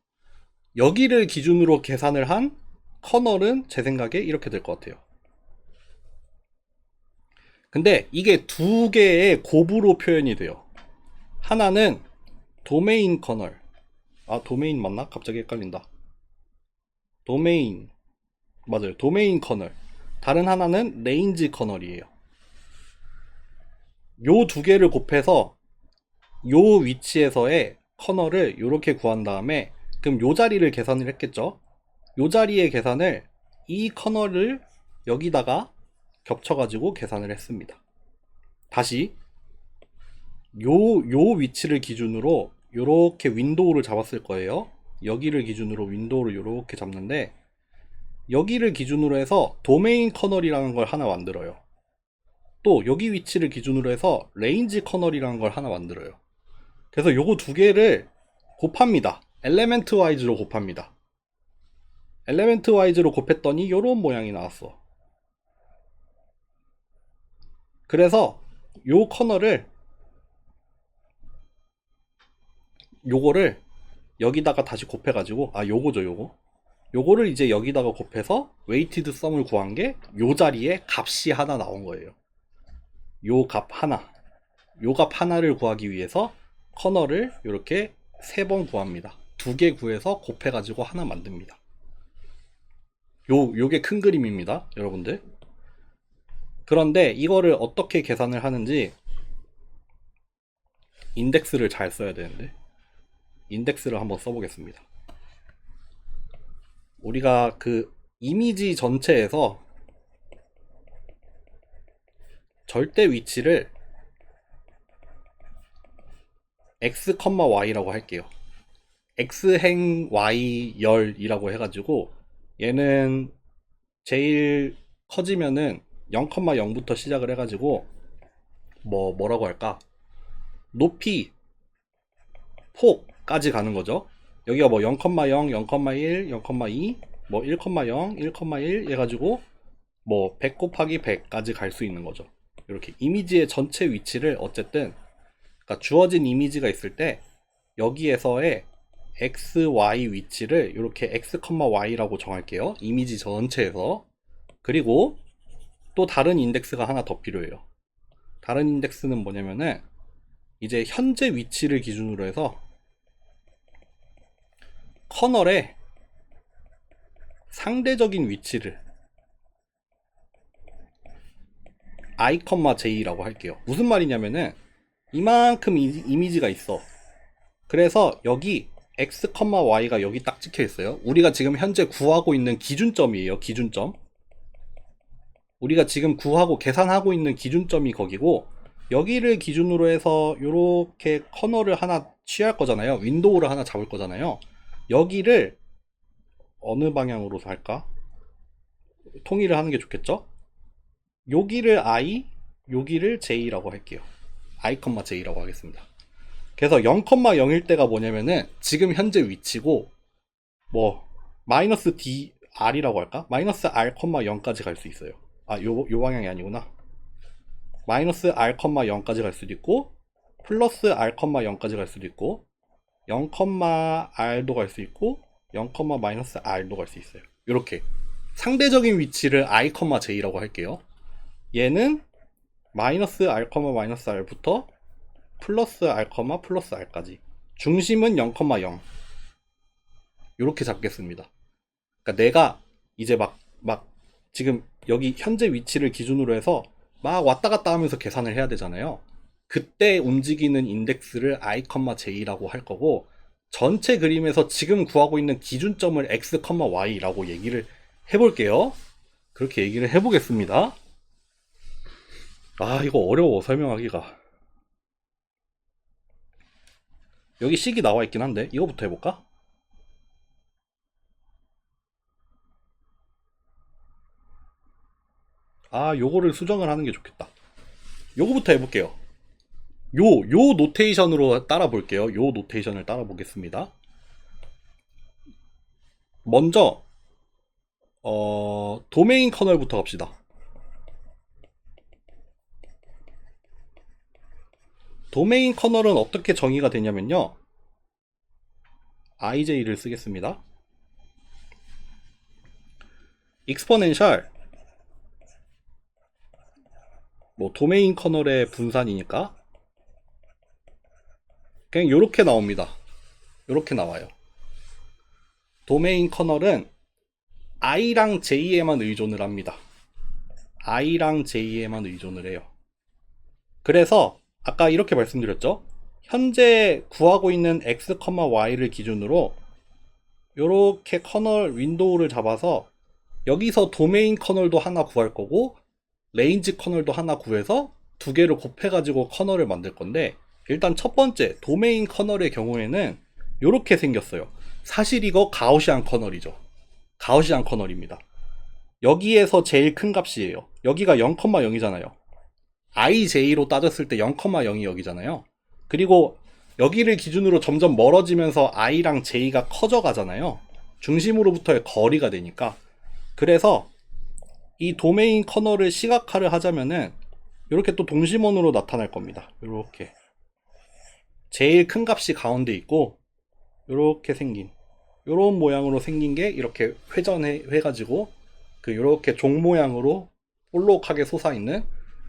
여기를 기준으로 계산을 한 커널은 제 생각에 이렇게 될 것 같아요. 근데 이게 두 개의 곱으로 표현이 돼요. 하나는 도메인 커널. 아, 도메인 맞나? 갑자기 헷갈린다. 도메인. 맞아요. 도메인 커널. 다른 하나는 레인지 커널이에요. 요 두 개를 곱해서 요 위치에서의 커널을 이렇게 구한 다음에 그럼 요 자리를 계산을 했겠죠? 요 자리의 계산을 이 커널을 여기다가 겹쳐가지고 계산을 했습니다. 다시 요 위치를 기준으로 요렇게 윈도우를 잡았을 거예요. 여기를 기준으로 윈도우를 요렇게 잡는데 여기를 기준으로 해서 도메인 커널이라는 걸 하나 만들어요. 또 여기 위치를 기준으로 해서 레인지 커널이라는 걸 하나 만들어요. 그래서 요거 두 개를 곱합니다. 엘레멘트 와이즈로 곱합니다. 엘레멘트 와이즈로 곱했더니 요런 모양이 나왔어. 그래서 요 커널을 요거를 여기다가 다시 곱해가지고 요거를 이제 여기다가 곱해서 웨이티드 썸을 구한 게 요 자리에 값이 하나 나온 거예요. 요 값 하나를 구하기 위해서 커널을 이렇게 3번 구합니다. 2개 구해서 곱해가지고 하나 만듭니다. 요게 큰 그림입니다, 여러분들. 그런데 이거를 어떻게 계산을 하는지 인덱스를 잘 써야 되는데, 인덱스를 한번 써보겠습니다. 우리가 그 이미지 전체에서 절대 위치를 x, y라고 할게요. x행 y 열이라고 해가지고 얘는 제일 커지면은 0,0부터 시작을 해가지고 뭐라고 할까? 높이 폭까지 가는 거죠. 여기가 뭐 0,0, 0,1, 0,2, 뭐 1,0, 1,1 해가지고 뭐 100 곱하기 100까지 갈 수 있는 거죠. 이렇게 이미지의 전체 위치를 어쨌든, 그러니까 주어진 이미지가 있을 때 여기에서의 x, y 위치를 이렇게 x, y라고 정할게요. 이미지 전체에서. 그리고 또 다른 인덱스가 하나 더 필요해요. 다른 인덱스는 뭐냐면은 이제 현재 위치를 기준으로 해서 커널의 상대적인 위치를 i, j라고 할게요. 무슨 말이냐면은 이만큼 이미지가 있어. 그래서 여기 x, y가 여기 딱 찍혀 있어요. 우리가 지금 현재 구하고 있는 기준점이에요. 기준점. 우리가 지금 구하고 계산하고 있는 기준점이 거기고, 여기를 기준으로 해서 이렇게 커널을 하나 취할 거잖아요. 윈도우를 하나 잡을 거잖아요. 여기를 어느 방향으로 할까? 통일을 하는 게 좋겠죠? 여기를 i, 여기를 j라고 할게요. i, j라고 하겠습니다. 그래서 0,0일 때가 뭐냐면은 지금 현재 위치고, 뭐 마이너스 dr이라고 할까? 마이너스 r, 0까지 갈 수 있어요. 아, 요 방향이 아니구나. 마이너스 r, 0까지 갈 수도 있고, 플러스 r, 0까지 갈 수도 있고, 0, r도 갈 수 있고, 0, 마이너스 r도 갈 수 있어요. 이렇게 상대적인 위치를 i, j라고 할게요. 얘는 마이너스 r, 마이너스 r부터 플러스 r, 플러스 r까지. 중심은 0,0. 이렇게 잡겠습니다. 그러니까 내가 이제 막 지금 여기 현재 위치를 기준으로 해서 막 왔다 갔다 하면서 계산을 해야 되잖아요. 그때 움직이는 인덱스를 i, j라고 할 거고, 전체 그림에서 지금 구하고 있는 기준점을 x, y라고 얘기를 해볼게요. 그렇게 얘기를 해보겠습니다. 아, 이거 어려워, 설명하기가. 여기 식이 나와 있긴 한데 이거부터 해볼까? 아, 요거를 수정을 하는 게 좋겠다. 요거부터 해볼게요. 요 노테이션으로 따라 볼게요. 요 노테이션을 따라 보겠습니다. 먼저 도메인 커널부터 갑시다. 도메인 커널은 어떻게 정의가 되냐면요, ij를 쓰겠습니다. 익스포넨셜, 뭐 도메인 커널의 분산이니까 그냥 요렇게 나옵니다. 요렇게 나와요. 도메인 커널은 i랑 j에만 의존을 합니다. i랑 j에만 의존을 해요. 그래서 아까 이렇게 말씀드렸죠. 현재 구하고 있는 x, y를 기준으로 이렇게 커널 윈도우를 잡아서 여기서 도메인 커널도 하나 구할 거고 레인지 커널도 하나 구해서 두 개를 곱해가지고 커널을 만들 건데, 일단 첫 번째 도메인 커널의 경우에는 이렇게 생겼어요. 사실 이거 가우시안 커널이죠. 가우시안 커널입니다. 여기에서 제일 큰 값이에요. 여기가 0,0이잖아요. ij로 따졌을 때 0,0이 여기잖아요. 그리고 여기를 기준으로 점점 멀어지면서 i랑 j가 커져 가잖아요. 중심으로부터의 거리가 되니까. 그래서 이 도메인 커널을 시각화를 하자면은 이렇게 또 동심원으로 나타날 겁니다. 이렇게 제일 큰 값이 가운데 있고, 이렇게 생긴 이런 모양으로 생긴 게 이렇게 회전해가지고 그 이렇게 종 모양으로 볼록하게 솟아있는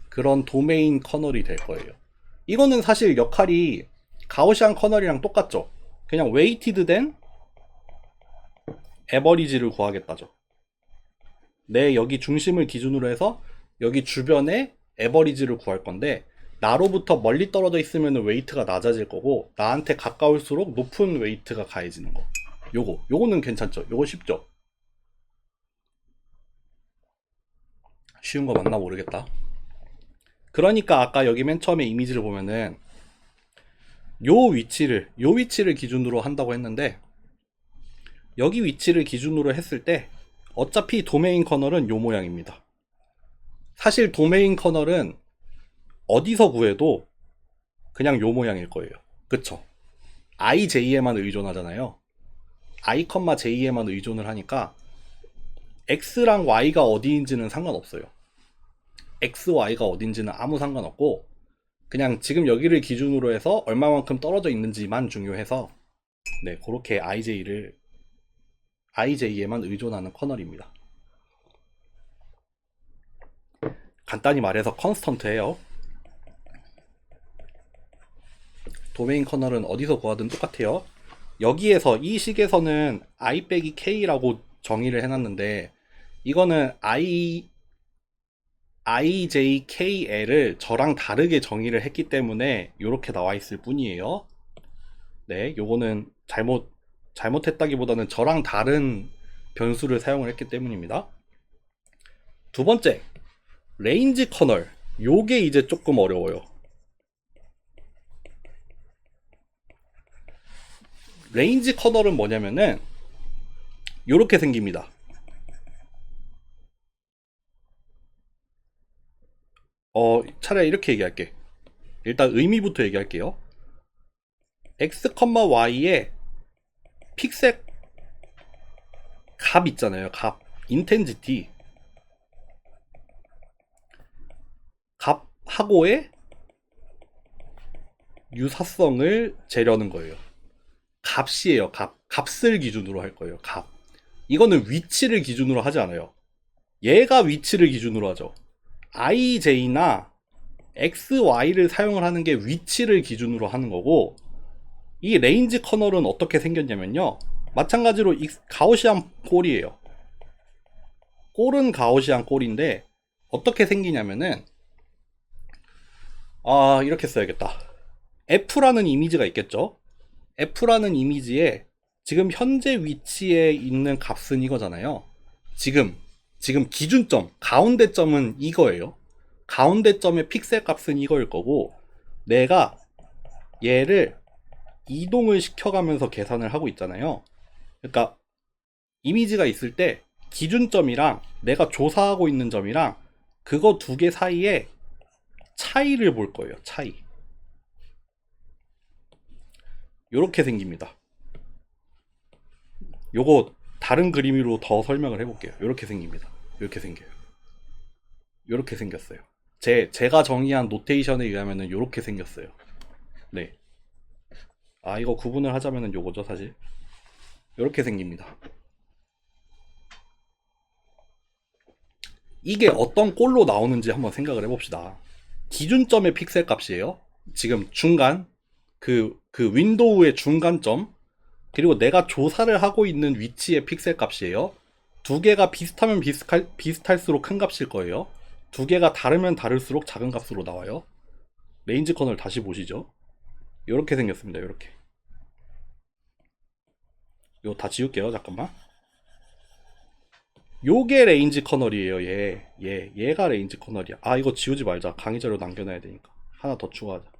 그런 도메인 커널이 될 거예요. 이거는 사실 역할이 가우시안 커널이랑 똑같죠. 그냥 웨이티드 된 에버리지를 구하겠다죠. 내 여기 중심을 기준으로 해서 여기 주변에 에버리지를 구할 건데, 나로부터 멀리 떨어져 있으면 웨이트가 낮아질 거고, 나한테 가까울수록 높은 웨이트가 가해지는 거. 요거는 괜찮죠? 요거 쉽죠? 쉬운 거 맞나 모르겠다. 그러니까 아까 여기 맨 처음에 이미지를 보면은 요 위치를 기준으로 한다고 했는데, 여기 위치를 기준으로 했을 때 어차피 도메인 커널은 요 모양입니다. 사실 도메인 커널은 어디서 구해도 그냥 요 모양일 거예요. 그쵸? IJ에만 의존하잖아요. I, J에만 의존을 하니까 X랑 Y가 어디인지는 상관없어요. X, Y가 어딘지는 아무 상관없고, 그냥 지금 여기를 기준으로 해서 얼마만큼 떨어져 있는지만 중요해서, 네, 그렇게 IJ에만 의존하는 커널입니다. 간단히 말해서 컨스턴트예요. 도메인 커널은 어디서 구하든 똑같아요. 여기에서 이 식에서는 I 빼기 K라고 정의를 해놨는데, 이거는 IJKL을 저랑 다르게 정의를 했기 때문에 이렇게 나와 있을 뿐이에요. 네, 요거는 잘못했다기보다는 저랑 다른 변수를 사용을 했기 때문입니다. 두 번째, 레인지 커널. 요게 이제 조금 어려워요. 레인지 커널은 뭐냐면은 요렇게 생깁니다. 차라리 이렇게 얘기할게. 일단 의미부터 얘기할게요. x, y의 픽셀 값 있잖아요. 값. 인텐지티. 값하고의 유사성을 재려는 거예요. 값이에요. 값을 기준으로 할 거예요. 값. 이거는 위치를 기준으로 하지 않아요. 얘가 위치를 기준으로 하죠. IJ나 XY를 사용을 하는 게 위치를 기준으로 하는 거고, 이 레인지 커널은 어떻게 생겼냐면요. 마찬가지로 가우시안 꼴이에요. 꼴은 가우시안 꼴인데 어떻게 생기냐면은, 이렇게 써야겠다. F라는 이미지가 있겠죠. F라는 이미지에 지금 현재 위치에 있는 값은 이거잖아요. 지금 기준점, 가운데 점은 이거예요. 가운데 점의 픽셀 값은 이거일 거고, 내가 얘를 이동을 시켜가면서 계산을 하고 있잖아요. 그러니까 이미지가 있을 때 기준점이랑 내가 조사하고 있는 점이랑 그거 두 개 사이에 차이를 볼 거예요. 차이. 요렇게 생깁니다. 요거 다른 그림으로 더 설명을 해볼게요. 요렇게 생깁니다. 요렇게 생겨요. 요렇게 생겼어요. 제가 정의한 노테이션에 의하면은 요렇게 생겼어요. 네. 이거 구분을 하자면은 요거죠, 사실. 요렇게 생깁니다. 이게 어떤 꼴로 나오는지 한번 생각을 해봅시다. 기준점의 픽셀 값이에요. 지금 중간, 그 윈도우의 중간점, 그리고 내가 조사를 하고 있는 위치의 픽셀 값이에요. 두 개가 비슷하면 비슷할수록 큰 값일 거예요. 두 개가 다르면 다를수록 작은 값으로 나와요. 레인지 커널 다시 보시죠. 이렇게 생겼습니다. 이렇게. 이거 다 지울게요. 잠깐만. 요게 레인지 커널이에요. 얘가 레인지 커널이야. 이거 지우지 말자. 강의 자료 남겨놔야 되니까. 하나 더 추가하자.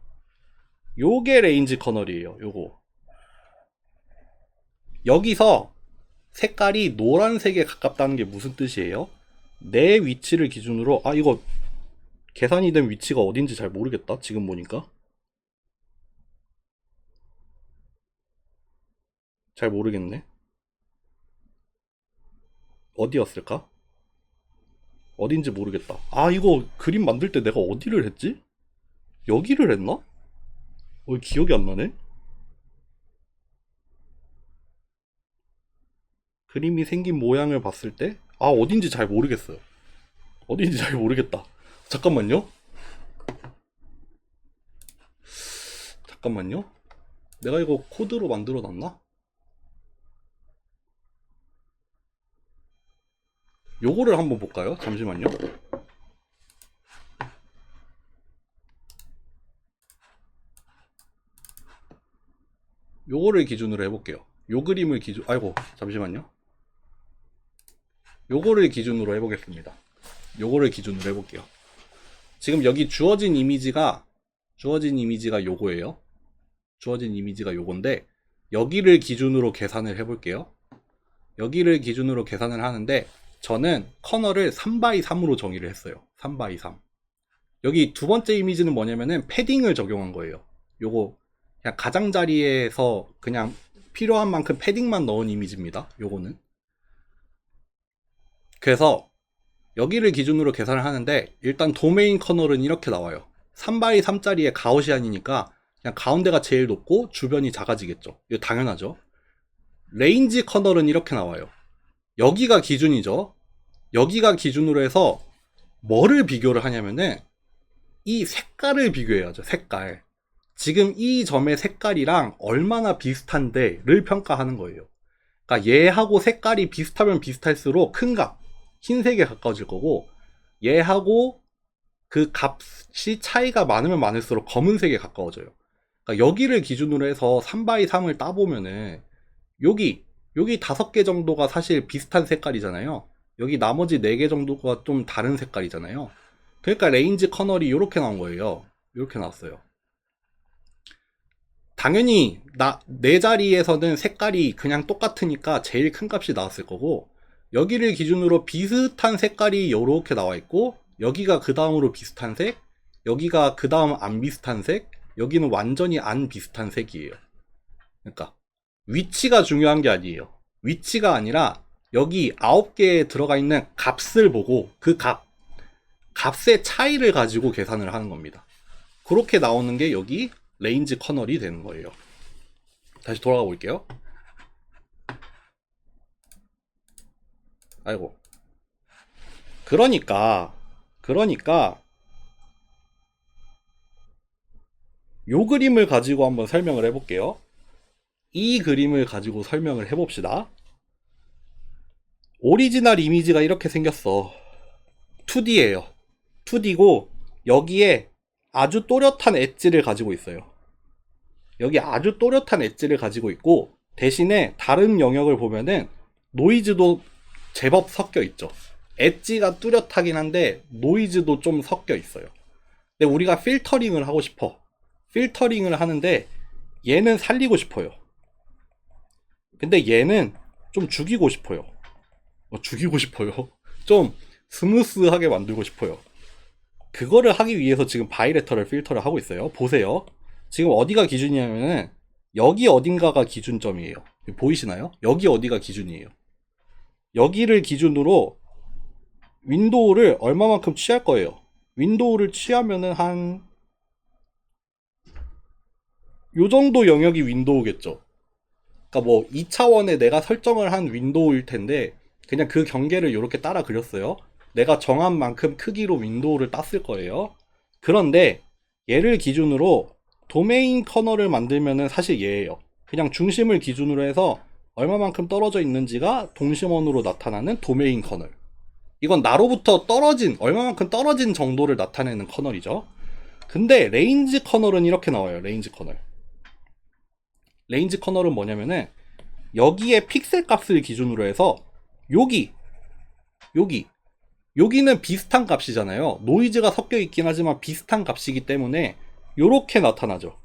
요게 레인지 커널이에요. 요거. 여기서 색깔이 노란색에 가깝다는 게 무슨 뜻이에요? 내 위치를 기준으로, 이거 계산이 된 위치가 어딘지 잘 모르겠다. 지금 보니까. 잘 모르겠네. 어디였을까? 어딘지 모르겠다. 이거 그림 만들 때 내가 어디를 했지? 여기를 했나? 기억이 안 나네? 그림이 생긴 모양을 봤을 때, 어딘지 잘 모르겠어요. 어딘지 잘 모르겠다. 잠깐만요. 잠깐만요. 내가 이거 코드로 만들어 놨나? 요거를 한번 볼까요? 잠시만요. 요거를 기준으로 해볼게요. 요 그림을 아이고, 잠시만요. 요거를 기준으로 해보겠습니다. 요거를 기준으로 해볼게요. 지금 여기 주어진 이미지가 요거예요. 주어진 이미지가 요건데, 여기를 기준으로 계산을 해볼게요. 여기를 기준으로 계산을 하는데, 저는 커널을 3x3으로 정의를 했어요. 3x3. 여기 두 번째 이미지는 뭐냐면은 패딩을 적용한 거예요. 요거 그냥 가장자리에서 그냥 필요한 만큼 패딩만 넣은 이미지입니다. 요거는. 그래서 여기를 기준으로 계산을 하는데, 일단 도메인 커널은 이렇게 나와요. 3x3짜리의 가우시안이니까 그냥 가운데가 제일 높고 주변이 작아지겠죠. 이거 당연하죠. 레인지 커널은 이렇게 나와요. 여기가 기준이죠. 여기가 기준으로 해서 뭐를 비교를 하냐면은 이 색깔을 비교해야죠. 색깔. 지금 이 점의 색깔이랑 얼마나 비슷한데를 평가하는 거예요. 그러니까 얘하고 색깔이 비슷하면 비슷할수록 큰 값, 흰색에 가까워질 거고, 얘하고 그 값이 차이가 많으면 많을수록 검은색에 가까워져요. 그러니까 여기를 기준으로 해서 3x3을 따보면은 여기 5개 정도가 사실 비슷한 색깔이잖아요. 여기 나머지 4개 정도가 좀 다른 색깔이잖아요. 그러니까 레인지 커널이 이렇게 나온 거예요. 이렇게 나왔어요. 당연히 내 자리에서는 색깔이 그냥 똑같으니까 제일 큰 값이 나왔을 거고, 여기를 기준으로 비슷한 색깔이 이렇게 나와 있고, 여기가 그 다음으로 비슷한 색, 여기가 그 다음 안 비슷한 색, 여기는 완전히 안 비슷한 색이에요. 그러니까 위치가 중요한 게 아니에요. 위치가 아니라 여기 9개에 들어가 있는 값을 보고 그 값의 차이를 가지고 계산을 하는 겁니다. 그렇게 나오는 게 여기 레인지 커널이 되는 거예요. 다시 돌아가 볼게요. 아이고. 그러니까 요 그림을 가지고 한번 설명을 해볼게요. 이 그림을 가지고 설명을 해봅시다. 오리지널 이미지가 이렇게 생겼어. 2D예요. 2D고 여기에 아주 또렷한 엣지를 가지고 있어요. 여기 아주 또렷한 엣지를 가지고 있고, 대신에 다른 영역을 보면은 노이즈도 제법 섞여 있죠. 엣지가 뚜렷하긴 한데 노이즈도 좀 섞여 있어요. 근데 우리가 필터링을 하고 싶어. 필터링을 하는데 얘는 살리고 싶어요. 근데 얘는 좀 죽이고 싶어요. 죽이고 싶어요. 좀 스무스하게 만들고 싶어요. 그거를 하기 위해서 지금 바이레터럴 필터를 하고 있어요. 보세요. 지금 어디가 기준이냐면은 여기 어딘가가 기준점이에요. 보이시나요? 여기 어디가 기준이에요. 여기를 기준으로 윈도우를 얼마만큼 취할 거예요. 윈도우를 취하면은 한 요 정도 영역이 윈도우겠죠. 그러니까 뭐 2차원에 내가 설정을 한 윈도우일 텐데 그냥 그 경계를 이렇게 따라 그렸어요. 내가 정한 만큼 크기로 윈도우를 땄을 거예요. 그런데 얘를 기준으로 도메인 커널을 만들면은 사실 얘예요. 그냥 중심을 기준으로 해서 얼마만큼 떨어져 있는지가 동심원으로 나타나는 도메인 커널. 이건 나로부터 떨어진, 얼마만큼 떨어진 정도를 나타내는 커널이죠. 근데 레인지 커널은 이렇게 나와요. 레인지 커널. 레인지 커널은 뭐냐면은 여기에 픽셀 값을 기준으로 해서 여기는 비슷한 값이잖아요. 노이즈가 섞여 있긴 하지만 비슷한 값이기 때문에 이렇게 나타나죠.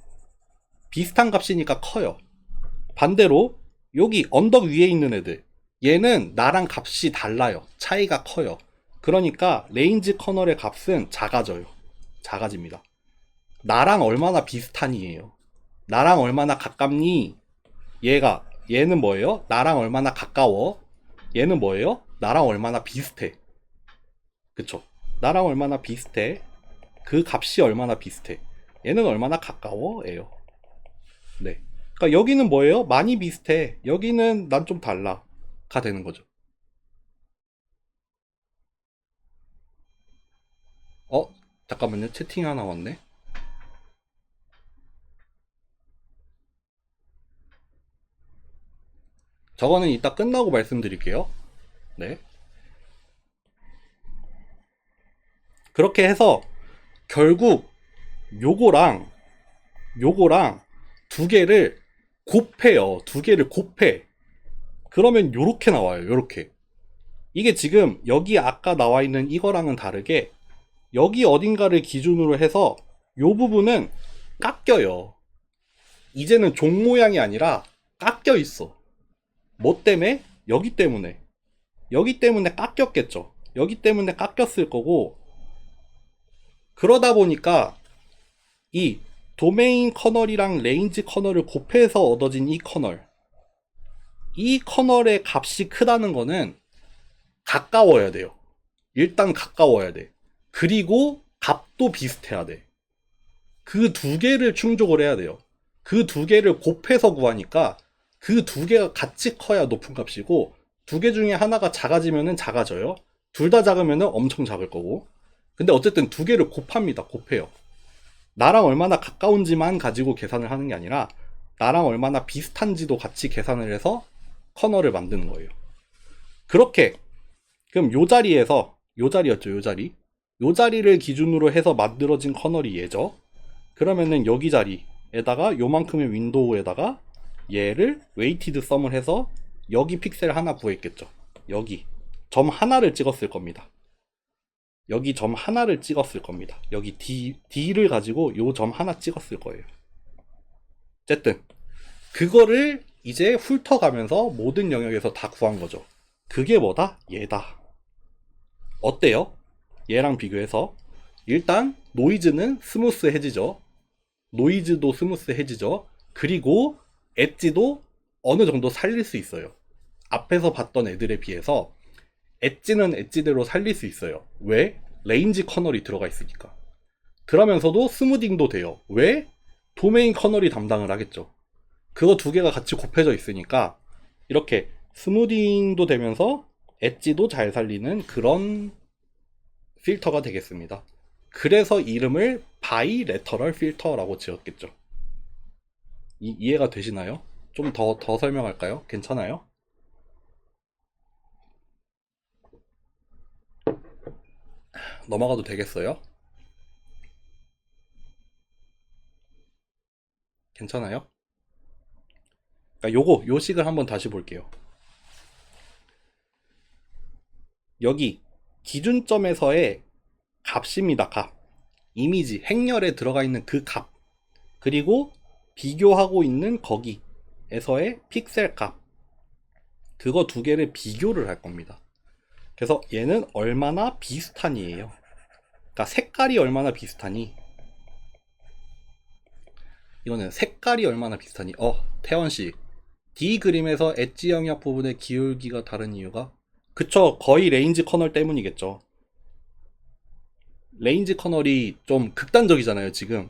비슷한 값이니까 커요. 반대로 여기 언덕 위에 있는 애들, 얘는 나랑 값이 달라요. 차이가 커요. 그러니까 레인지 커널의 값은 작아져요. 작아집니다. 나랑 얼마나 비슷하니예요. 나랑 얼마나 가깝니? 얘는 뭐예요? 나랑 얼마나 가까워? 얘는 뭐예요? 나랑 얼마나 비슷해. 그쵸? 나랑 얼마나 비슷해. 그 값이 얼마나 비슷해. 얘는 얼마나 가까워? 예요. 네. 그러니까 여기는 뭐예요? 많이 비슷해. 여기는 난 좀 달라. 가 되는 거죠. 잠깐만요. 채팅 하나 왔네. 저거는 이따 끝나고 말씀드릴게요. 네. 그렇게 해서 결국 요거랑 두 개를 곱해요. 두 개를 곱해. 그러면 요렇게 나와요. 요렇게. 이게 지금 여기 아까 나와 있는 이거랑은 다르게 여기 어딘가를 기준으로 해서 요 부분은 깎여요. 이제는 종 모양이 아니라 깎여 있어. 뭐 때문에? 여기 때문에. 여기 때문에 깎였겠죠. 여기 때문에 깎였을 거고, 그러다 보니까 이 도메인 커널이랑 레인지 커널을 곱해서 얻어진 이 커널의 값이 크다는 거는 가까워야 돼요. 일단 가까워야 돼. 그리고 값도 비슷해야 돼. 그 두 개를 충족을 해야 돼요. 그 두 개를 곱해서 구하니까 그 두 개가 같이 커야 높은 값이고, 두 개 중에 하나가 작아지면은 작아져요. 둘 다 작으면은 엄청 작을 거고. 근데 어쨌든 두 개를 곱합니다. 곱해요. 나랑 얼마나 가까운지만 가지고 계산을 하는 게 아니라 나랑 얼마나 비슷한지도 같이 계산을 해서 커널을 만드는 거예요. 그렇게 그럼 요 자리에서 요 자리였죠. 요 자리. 요 자리를 기준으로 해서 만들어진 커널이 얘죠. 그러면은 여기 자리에다가 요만큼의 윈도우에다가 얘를 웨이티드 썸을 해서 여기 픽셀 하나 구했겠죠. 여기 점 하나를 찍었을 겁니다. 여기 점 하나를 찍었을 겁니다. 여기 D를 가지고 요 점 하나 찍었을 거예요. 어쨌든 그거를 이제 훑어가면서 모든 영역에서 다 구한 거죠. 그게 뭐다? 얘다. 어때요? 얘랑 비교해서 일단 노이즈는 스무스해지죠. 노이즈도 스무스해지죠. 그리고 엣지도 어느 정도 살릴 수 있어요. 앞에서 봤던 애들에 비해서 엣지는 엣지대로 살릴 수 있어요. 왜? 레인지 커널이 들어가 있으니까. 그러면서도 스무딩도 돼요. 왜? 도메인 커널이 담당을 하겠죠. 그거 두 개가 같이 곱해져 있으니까 이렇게 스무딩도 되면서 엣지도 잘 살리는 그런 필터가 되겠습니다. 그래서 이름을 바이레터럴 필터라고 지었겠죠. 이해가 되시나요? 좀 더 설명할까요? 괜찮아요? 넘어가도 되겠어요? 괜찮아요? 그러니까 요 식을 한번 다시 볼게요. 여기 기준점에서의 값입니다. 값. 이미지, 행렬에 들어가 있는 그 값. 그리고 비교하고 있는 거기에서의 픽셀 값. 그거 두 개를 비교를 할 겁니다. 그래서 얘는 얼마나 비슷하니예요. 그러니까 색깔이 얼마나 비슷하니. 이거는 색깔이 얼마나 비슷하니. 태원씨. D 그림에서 엣지 영역 부분의 기울기가 다른 이유가? 그쵸, 거의 레인지 커널 때문이겠죠. 레인지 커널이 좀 극단적이잖아요, 지금.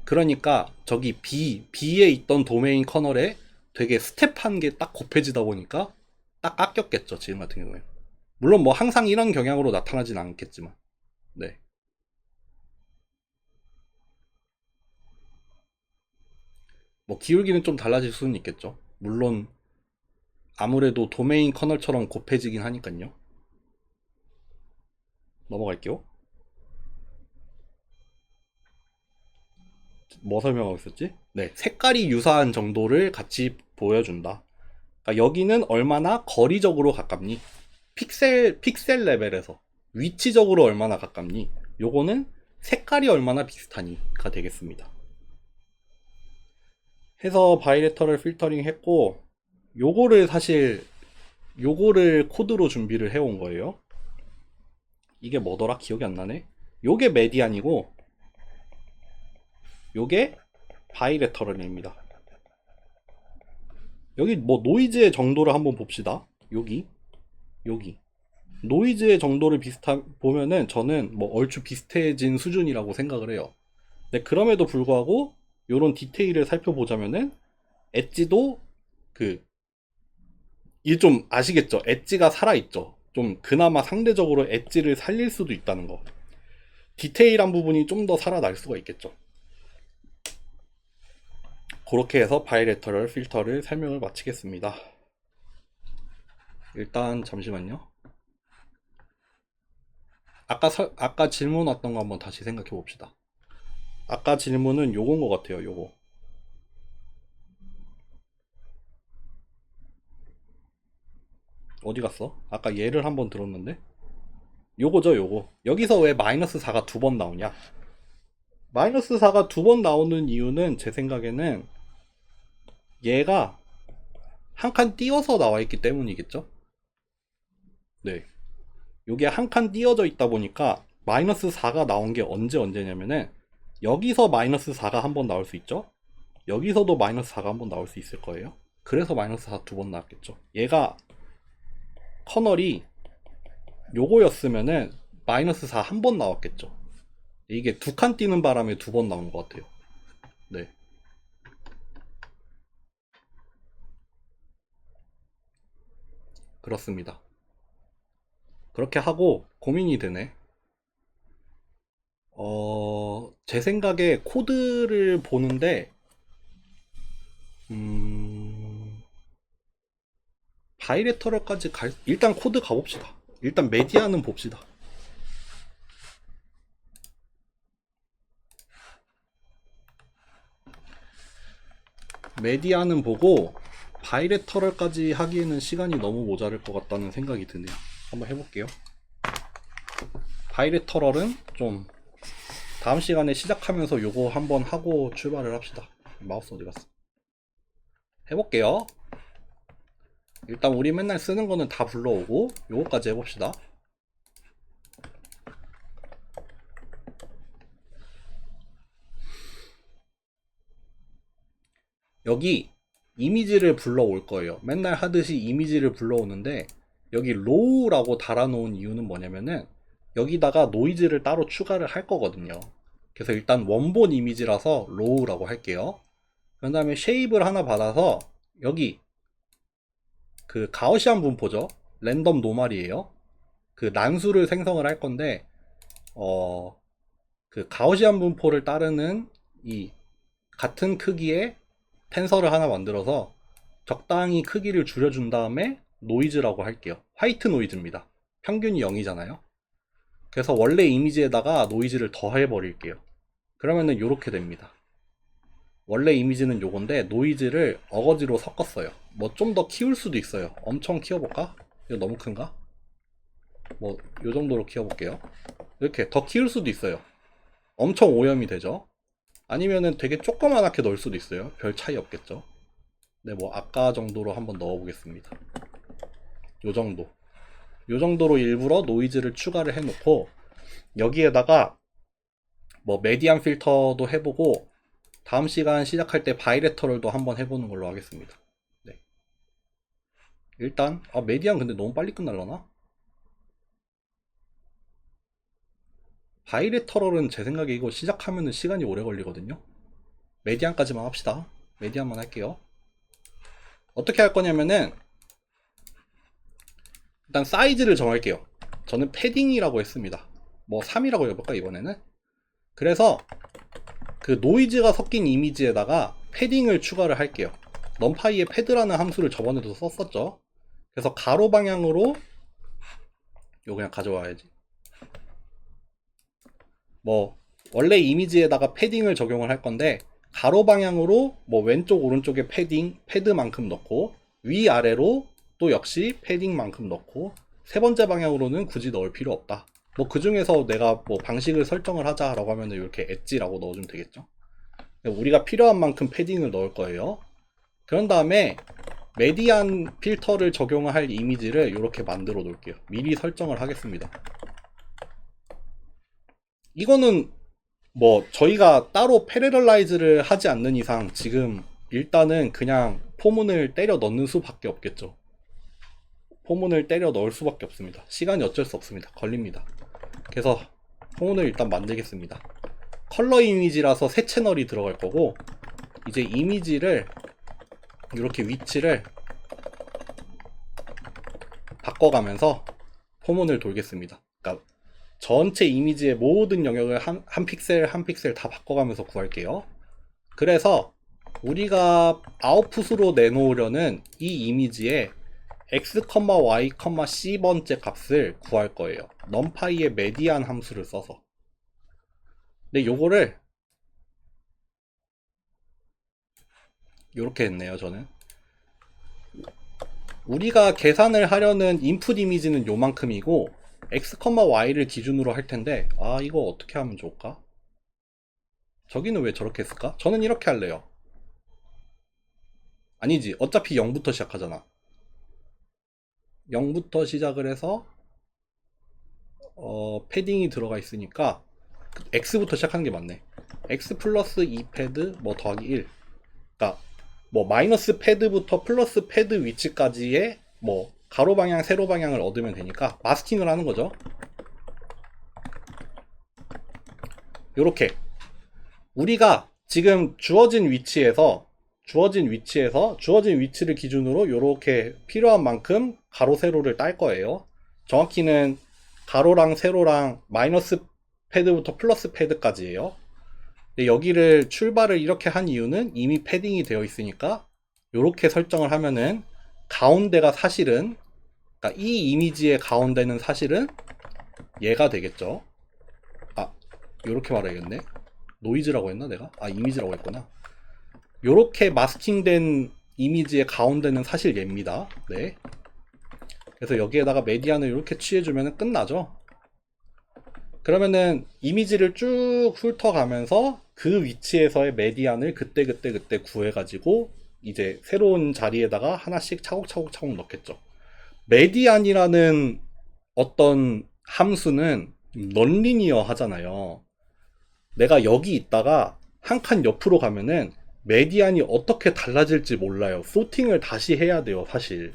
그러니까 저기 B에 있던 도메인 커널에 되게 스텝한 게 딱 곱해지다 보니까 딱 깎였겠죠, 지금 같은 경우에. 물론 뭐 항상 이런 경향으로 나타나진 않겠지만. 네. 뭐 기울기는 좀 달라질 수는 있겠죠. 물론 아무래도 도메인 커널처럼 곱해지긴 하니까요. 넘어갈게요. 뭐 설명하고 있었지? 네, 색깔이 유사한 정도를 같이 보여준다. 그러니까 여기는 얼마나 거리적으로 가깝니? 픽셀 레벨에서 위치적으로 얼마나 가깝니? 요거는 색깔이 얼마나 비슷하니가 되겠습니다. 해서 바이레터럴 필터링 했고, 요거를 코드로 준비를 해온 거예요. 이게 뭐더라? 기억이 안 나네. 요게 메디안이고 요게 바이레터럴입니다. 여기 뭐 노이즈의 정도를 한번 봅시다. 여기 노이즈의 정도를 보면은 저는 뭐 얼추 비슷해진 수준이라고 생각을 해요. 근데 그럼에도 불구하고 요런 디테일을 살펴보자면은 엣지도 이게 좀 아시겠죠? 엣지가 살아있죠. 좀 그나마 상대적으로 엣지를 살릴 수도 있다는 거. 디테일한 부분이 좀 더 살아날 수가 있겠죠. 그렇게 해서 바이레터럴 필터를 설명을 마치겠습니다. 일단 잠시만요. 아까 질문 왔던 거 한번 다시 생각해 봅시다. 아까 질문은 요건 것 같아요. 요거. 어디 갔어? 아까 얘를 한번 들었는데? 요거죠, 요거. 여기서 왜 마이너스 4가 두 번 나오냐? 마이너스 4가 두 번 나오는 이유는 제 생각에는 얘가 한 칸 띄어서 나와 있기 때문이겠죠? 네. 요게 한 칸 띄어져 있다 보니까 마이너스 4가 나온 게 언제냐면은 여기서 마이너스 4가 한 번 나올 수 있죠? 여기서도 마이너스 4가 한 번 나올 수 있을 거예요. 그래서 마이너스 4 두 번 나왔겠죠. 얘가 커널이 요거였으면은 마이너스 4 한 번 나왔겠죠. 이게 두 칸 띄는 바람에 두 번 나온 것 같아요. 네. 그렇습니다. 그렇게 하고 고민이 되네. 제 생각에 코드를 보는데, 바이레터럴까지 일단 코드 가봅시다. 일단 메디아는 봅시다. 메디아는 보고, 바이레터럴까지 하기에는 시간이 너무 모자랄 것 같다는 생각이 드네요. 한번 해볼게요. 바이레터럴은 좀 다음 시간에 시작하면서 요거 한번 하고 출발을 합시다. 마우스 어디 갔어? 해볼게요. 일단 우리 맨날 쓰는 거는 다 불러오고 요거까지 해봅시다. 여기 이미지를 불러올 거예요. 맨날 하듯이 이미지를 불러오는데 여기 로우라고 달아놓은 이유는 뭐냐면은 여기다가 노이즈를 따로 추가를 할 거거든요. 그래서 일단 원본 이미지라서 로우라고 할게요. 그 다음에 쉐입을 하나 받아서 여기 그 가우시안 분포죠. 랜덤 노말이에요. 그 난수를 생성을 할 건데 그 가우시안 분포를 따르는 이 같은 크기의 텐서를 하나 만들어서 적당히 크기를 줄여준 다음에 노이즈라고 할게요. 화이트 노이즈입니다. 평균이 0이잖아요. 그래서 원래 이미지에다가 노이즈를 더해 버릴게요. 그러면은 이렇게 됩니다. 원래 이미지는 요건데 노이즈를 어거지로 섞었어요. 뭐 좀 더 키울 수도 있어요. 엄청 키워볼까? 이거 너무 큰가? 뭐 요 정도로 키워볼게요. 이렇게 더 키울 수도 있어요. 엄청 오염이 되죠. 아니면은 되게 조그만하게 넣을 수도 있어요. 별 차이 없겠죠. 네, 뭐 아까 정도로 한번 넣어보겠습니다. 요 정도. 요 정도로 일부러 노이즈를 추가를 해놓고 여기에다가 뭐 메디안 필터도 해보고 다음 시간 시작할 때 바이레터럴도 한번 해보는 걸로 하겠습니다. 네. 일단 메디안 근데 너무 빨리 끝날려나? 바이레터럴은 제 생각에 이거 시작하면은 시간이 오래 걸리거든요. 메디안까지만 합시다. 메디안만 할게요. 어떻게 할 거냐면은 일단 사이즈를 정할게요. 저는 패딩이라고 했습니다. 뭐 3이라고 해볼까 이번에는? 그래서 그 노이즈가 섞인 이미지에다가 패딩을 추가를 할게요. 넘파이의 패드라는 함수를 저번에도 썼었죠. 그래서 가로 방향으로 이거 그냥 가져와야지. 뭐 원래 이미지에다가 패딩을 적용을 할 건데 가로 방향으로 뭐 왼쪽 오른쪽에 패드만큼 넣고 위아래로 또 역시 패딩만큼 넣고 세 번째 방향으로는 굳이 넣을 필요 없다. 뭐 그 중에서 내가 뭐 방식을 설정을 하자라고 하면은 이렇게 엣지라고 넣어주면 되겠죠. 우리가 필요한 만큼 패딩을 넣을 거예요. 그런 다음에 메디안 필터를 적용할 이미지를 이렇게 만들어 놓을게요. 미리 설정을 하겠습니다. 이거는 뭐 저희가 따로 패러럴라이즈를 하지 않는 이상 지금 일단은 그냥 포문을 때려 넣는 수밖에 없겠죠. 포문을 때려 넣을 수밖에 없습니다. 시간이 어쩔 수 없습니다. 걸립니다. 그래서 포문을 일단 만들겠습니다. 컬러 이미지라서 새 채널이 들어갈 거고 이제 이미지를 이렇게 위치를 바꿔가면서 포문을 돌겠습니다. 그러니까 전체 이미지의 모든 영역을 한 픽셀 한 픽셀 다 바꿔가면서 구할게요. 그래서 우리가 아웃풋으로 내놓으려는 이 이미지에 x, y, c 번째 값을 구할 거예요. 넘파이의 메디안 함수를 써서. 근데 요거를 요렇게 했네요, 저는. 우리가 계산을 하려는 인풋 이미지는 요만큼이고 x, y를 기준으로 할 텐데, 아, 이거 어떻게 하면 좋을까? 저기는 왜 저렇게 했을까? 저는 이렇게 할래요. 아니지, 어차피 0부터 시작하잖아. 0부터 시작을 해서 패딩이 들어가 있으니까 x부터 시작하는 게 맞네. x 플러스 2 패드 뭐 더하기 1. 그러니까 뭐 마이너스 패드부터 플러스 패드 위치까지의 뭐 가로 방향, 세로 방향을 얻으면 되니까 마스킹을 하는 거죠. 요렇게 우리가 지금 주어진 위치에서 주어진 위치를 기준으로 요렇게 필요한 만큼 가로 세로를 딸 거예요. 정확히는 가로랑 세로랑 마이너스 패드부터 플러스 패드까지예요. 여기를 출발을 이렇게 한 이유는 이미 패딩이 되어 있으니까 이렇게 설정을 하면은 가운데가 사실은, 그러니까 이 이미지의 가운데는 사실은 얘가 되겠죠. 아, 이렇게 말해야겠네. 노이즈라고 했나 내가? 아, 이미지라고 했구나. 이렇게 마스킹된 이미지의 가운데는 사실 얘입니다. 네. 그래서 여기에다가 메디안을 이렇게 취해주면 끝나죠. 그러면은 이미지를 쭉 훑어가면서 그 위치에서의 메디안을 그때 구해가지고 이제 새로운 자리에다가 하나씩 차곡차곡 넣겠죠. 메디안이라는 어떤 함수는 넌리니어 하잖아요. 내가 여기 있다가 한 칸 옆으로 가면은 메디안이 어떻게 달라질지 몰라요. 소팅을 다시 해야 돼요, 사실.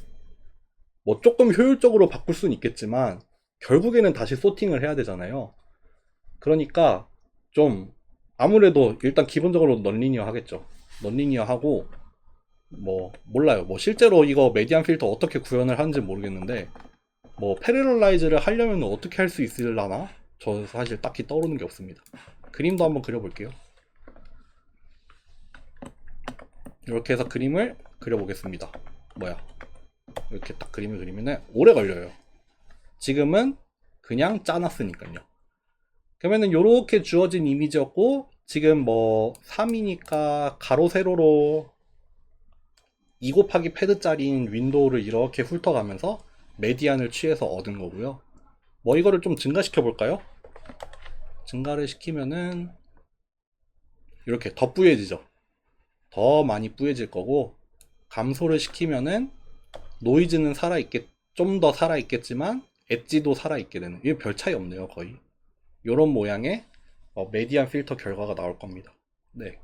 뭐 조금 효율적으로 바꿀 수는 있겠지만 결국에는 다시 소팅을 해야 되잖아요. 그러니까 좀 아무래도 일단 기본적으로 넌리니어 하겠죠. 넌리니어 하고 뭐 몰라요. 뭐 실제로 이거 메디안 필터 어떻게 구현을 하는지 모르겠는데 뭐 패러럴라이즈를 하려면 어떻게 할 수 있을라나? 저 사실 딱히 떠오르는 게 없습니다. 그림도 한번 그려볼게요. 이렇게 해서 그림을 그려보겠습니다. 뭐야? 이렇게 딱 그림을 그리면 오래 걸려요. 지금은 그냥 짜놨으니까요. 그러면은 요렇게 주어진 이미지였고 지금 뭐 3이니까 가로 세로로 2 곱하기 패드짜리인 윈도우를 이렇게 훑어가면서 메디안을 취해서 얻은 거고요. 뭐 이거를 좀 증가시켜 볼까요? 증가를 시키면은 이렇게 더 뿌얘지죠. 더 많이 뿌얘질 거고, 감소를 시키면은 노이즈는 좀 더 살아있겠지만 엣지도 살아있게 되는, 이게 별 차이 없네요. 거의 이런 모양의 메디안 필터 결과가 나올 겁니다. 네,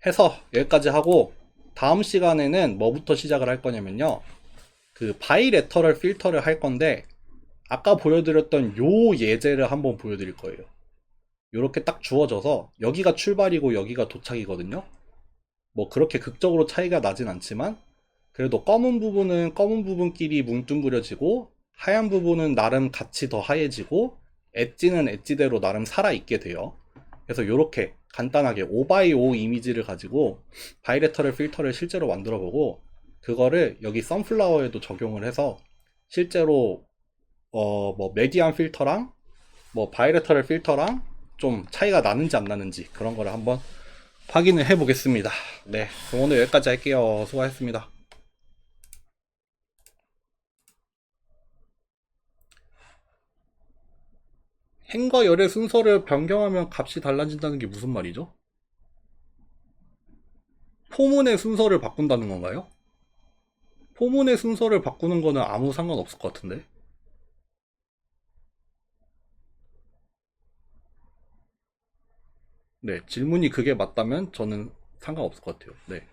해서 여기까지 하고 다음 시간에는 뭐부터 시작을 할 거냐면요, 그 바이레터럴 필터를 할 건데 아까 보여드렸던 요 예제를 한번 보여드릴 거예요. 이렇게 딱 주어져서 여기가 출발이고 여기가 도착이거든요. 뭐 그렇게 극적으로 차이가 나진 않지만 그래도 검은 부분은 검은 부분끼리 뭉뚱그려지고 하얀 부분은 나름 같이 더 하얘지고 엣지는 엣지대로 나름 살아있게 돼요. 그래서 이렇게 간단하게 5x5 이미지를 가지고 바이레터럴 필터를 실제로 만들어 보고 그거를 여기 선플라워에도 적용을 해서 실제로 뭐 메디안 필터랑 뭐 바이레터럴 필터랑 좀 차이가 나는지 안 나는지 그런 거를 한번 확인을 해 보겠습니다. 네, 그럼 오늘 여기까지 할게요. 수고하셨습니다. 행과 열의 순서를 변경하면 값이 달라진다는 게 무슨 말이죠? 포문의 순서를 바꾼다는 건가요? 포문의 순서를 바꾸는 거는 아무 상관없을 것 같은데. 네, 질문이 그게 맞다면 저는 상관없을 것 같아요. 네.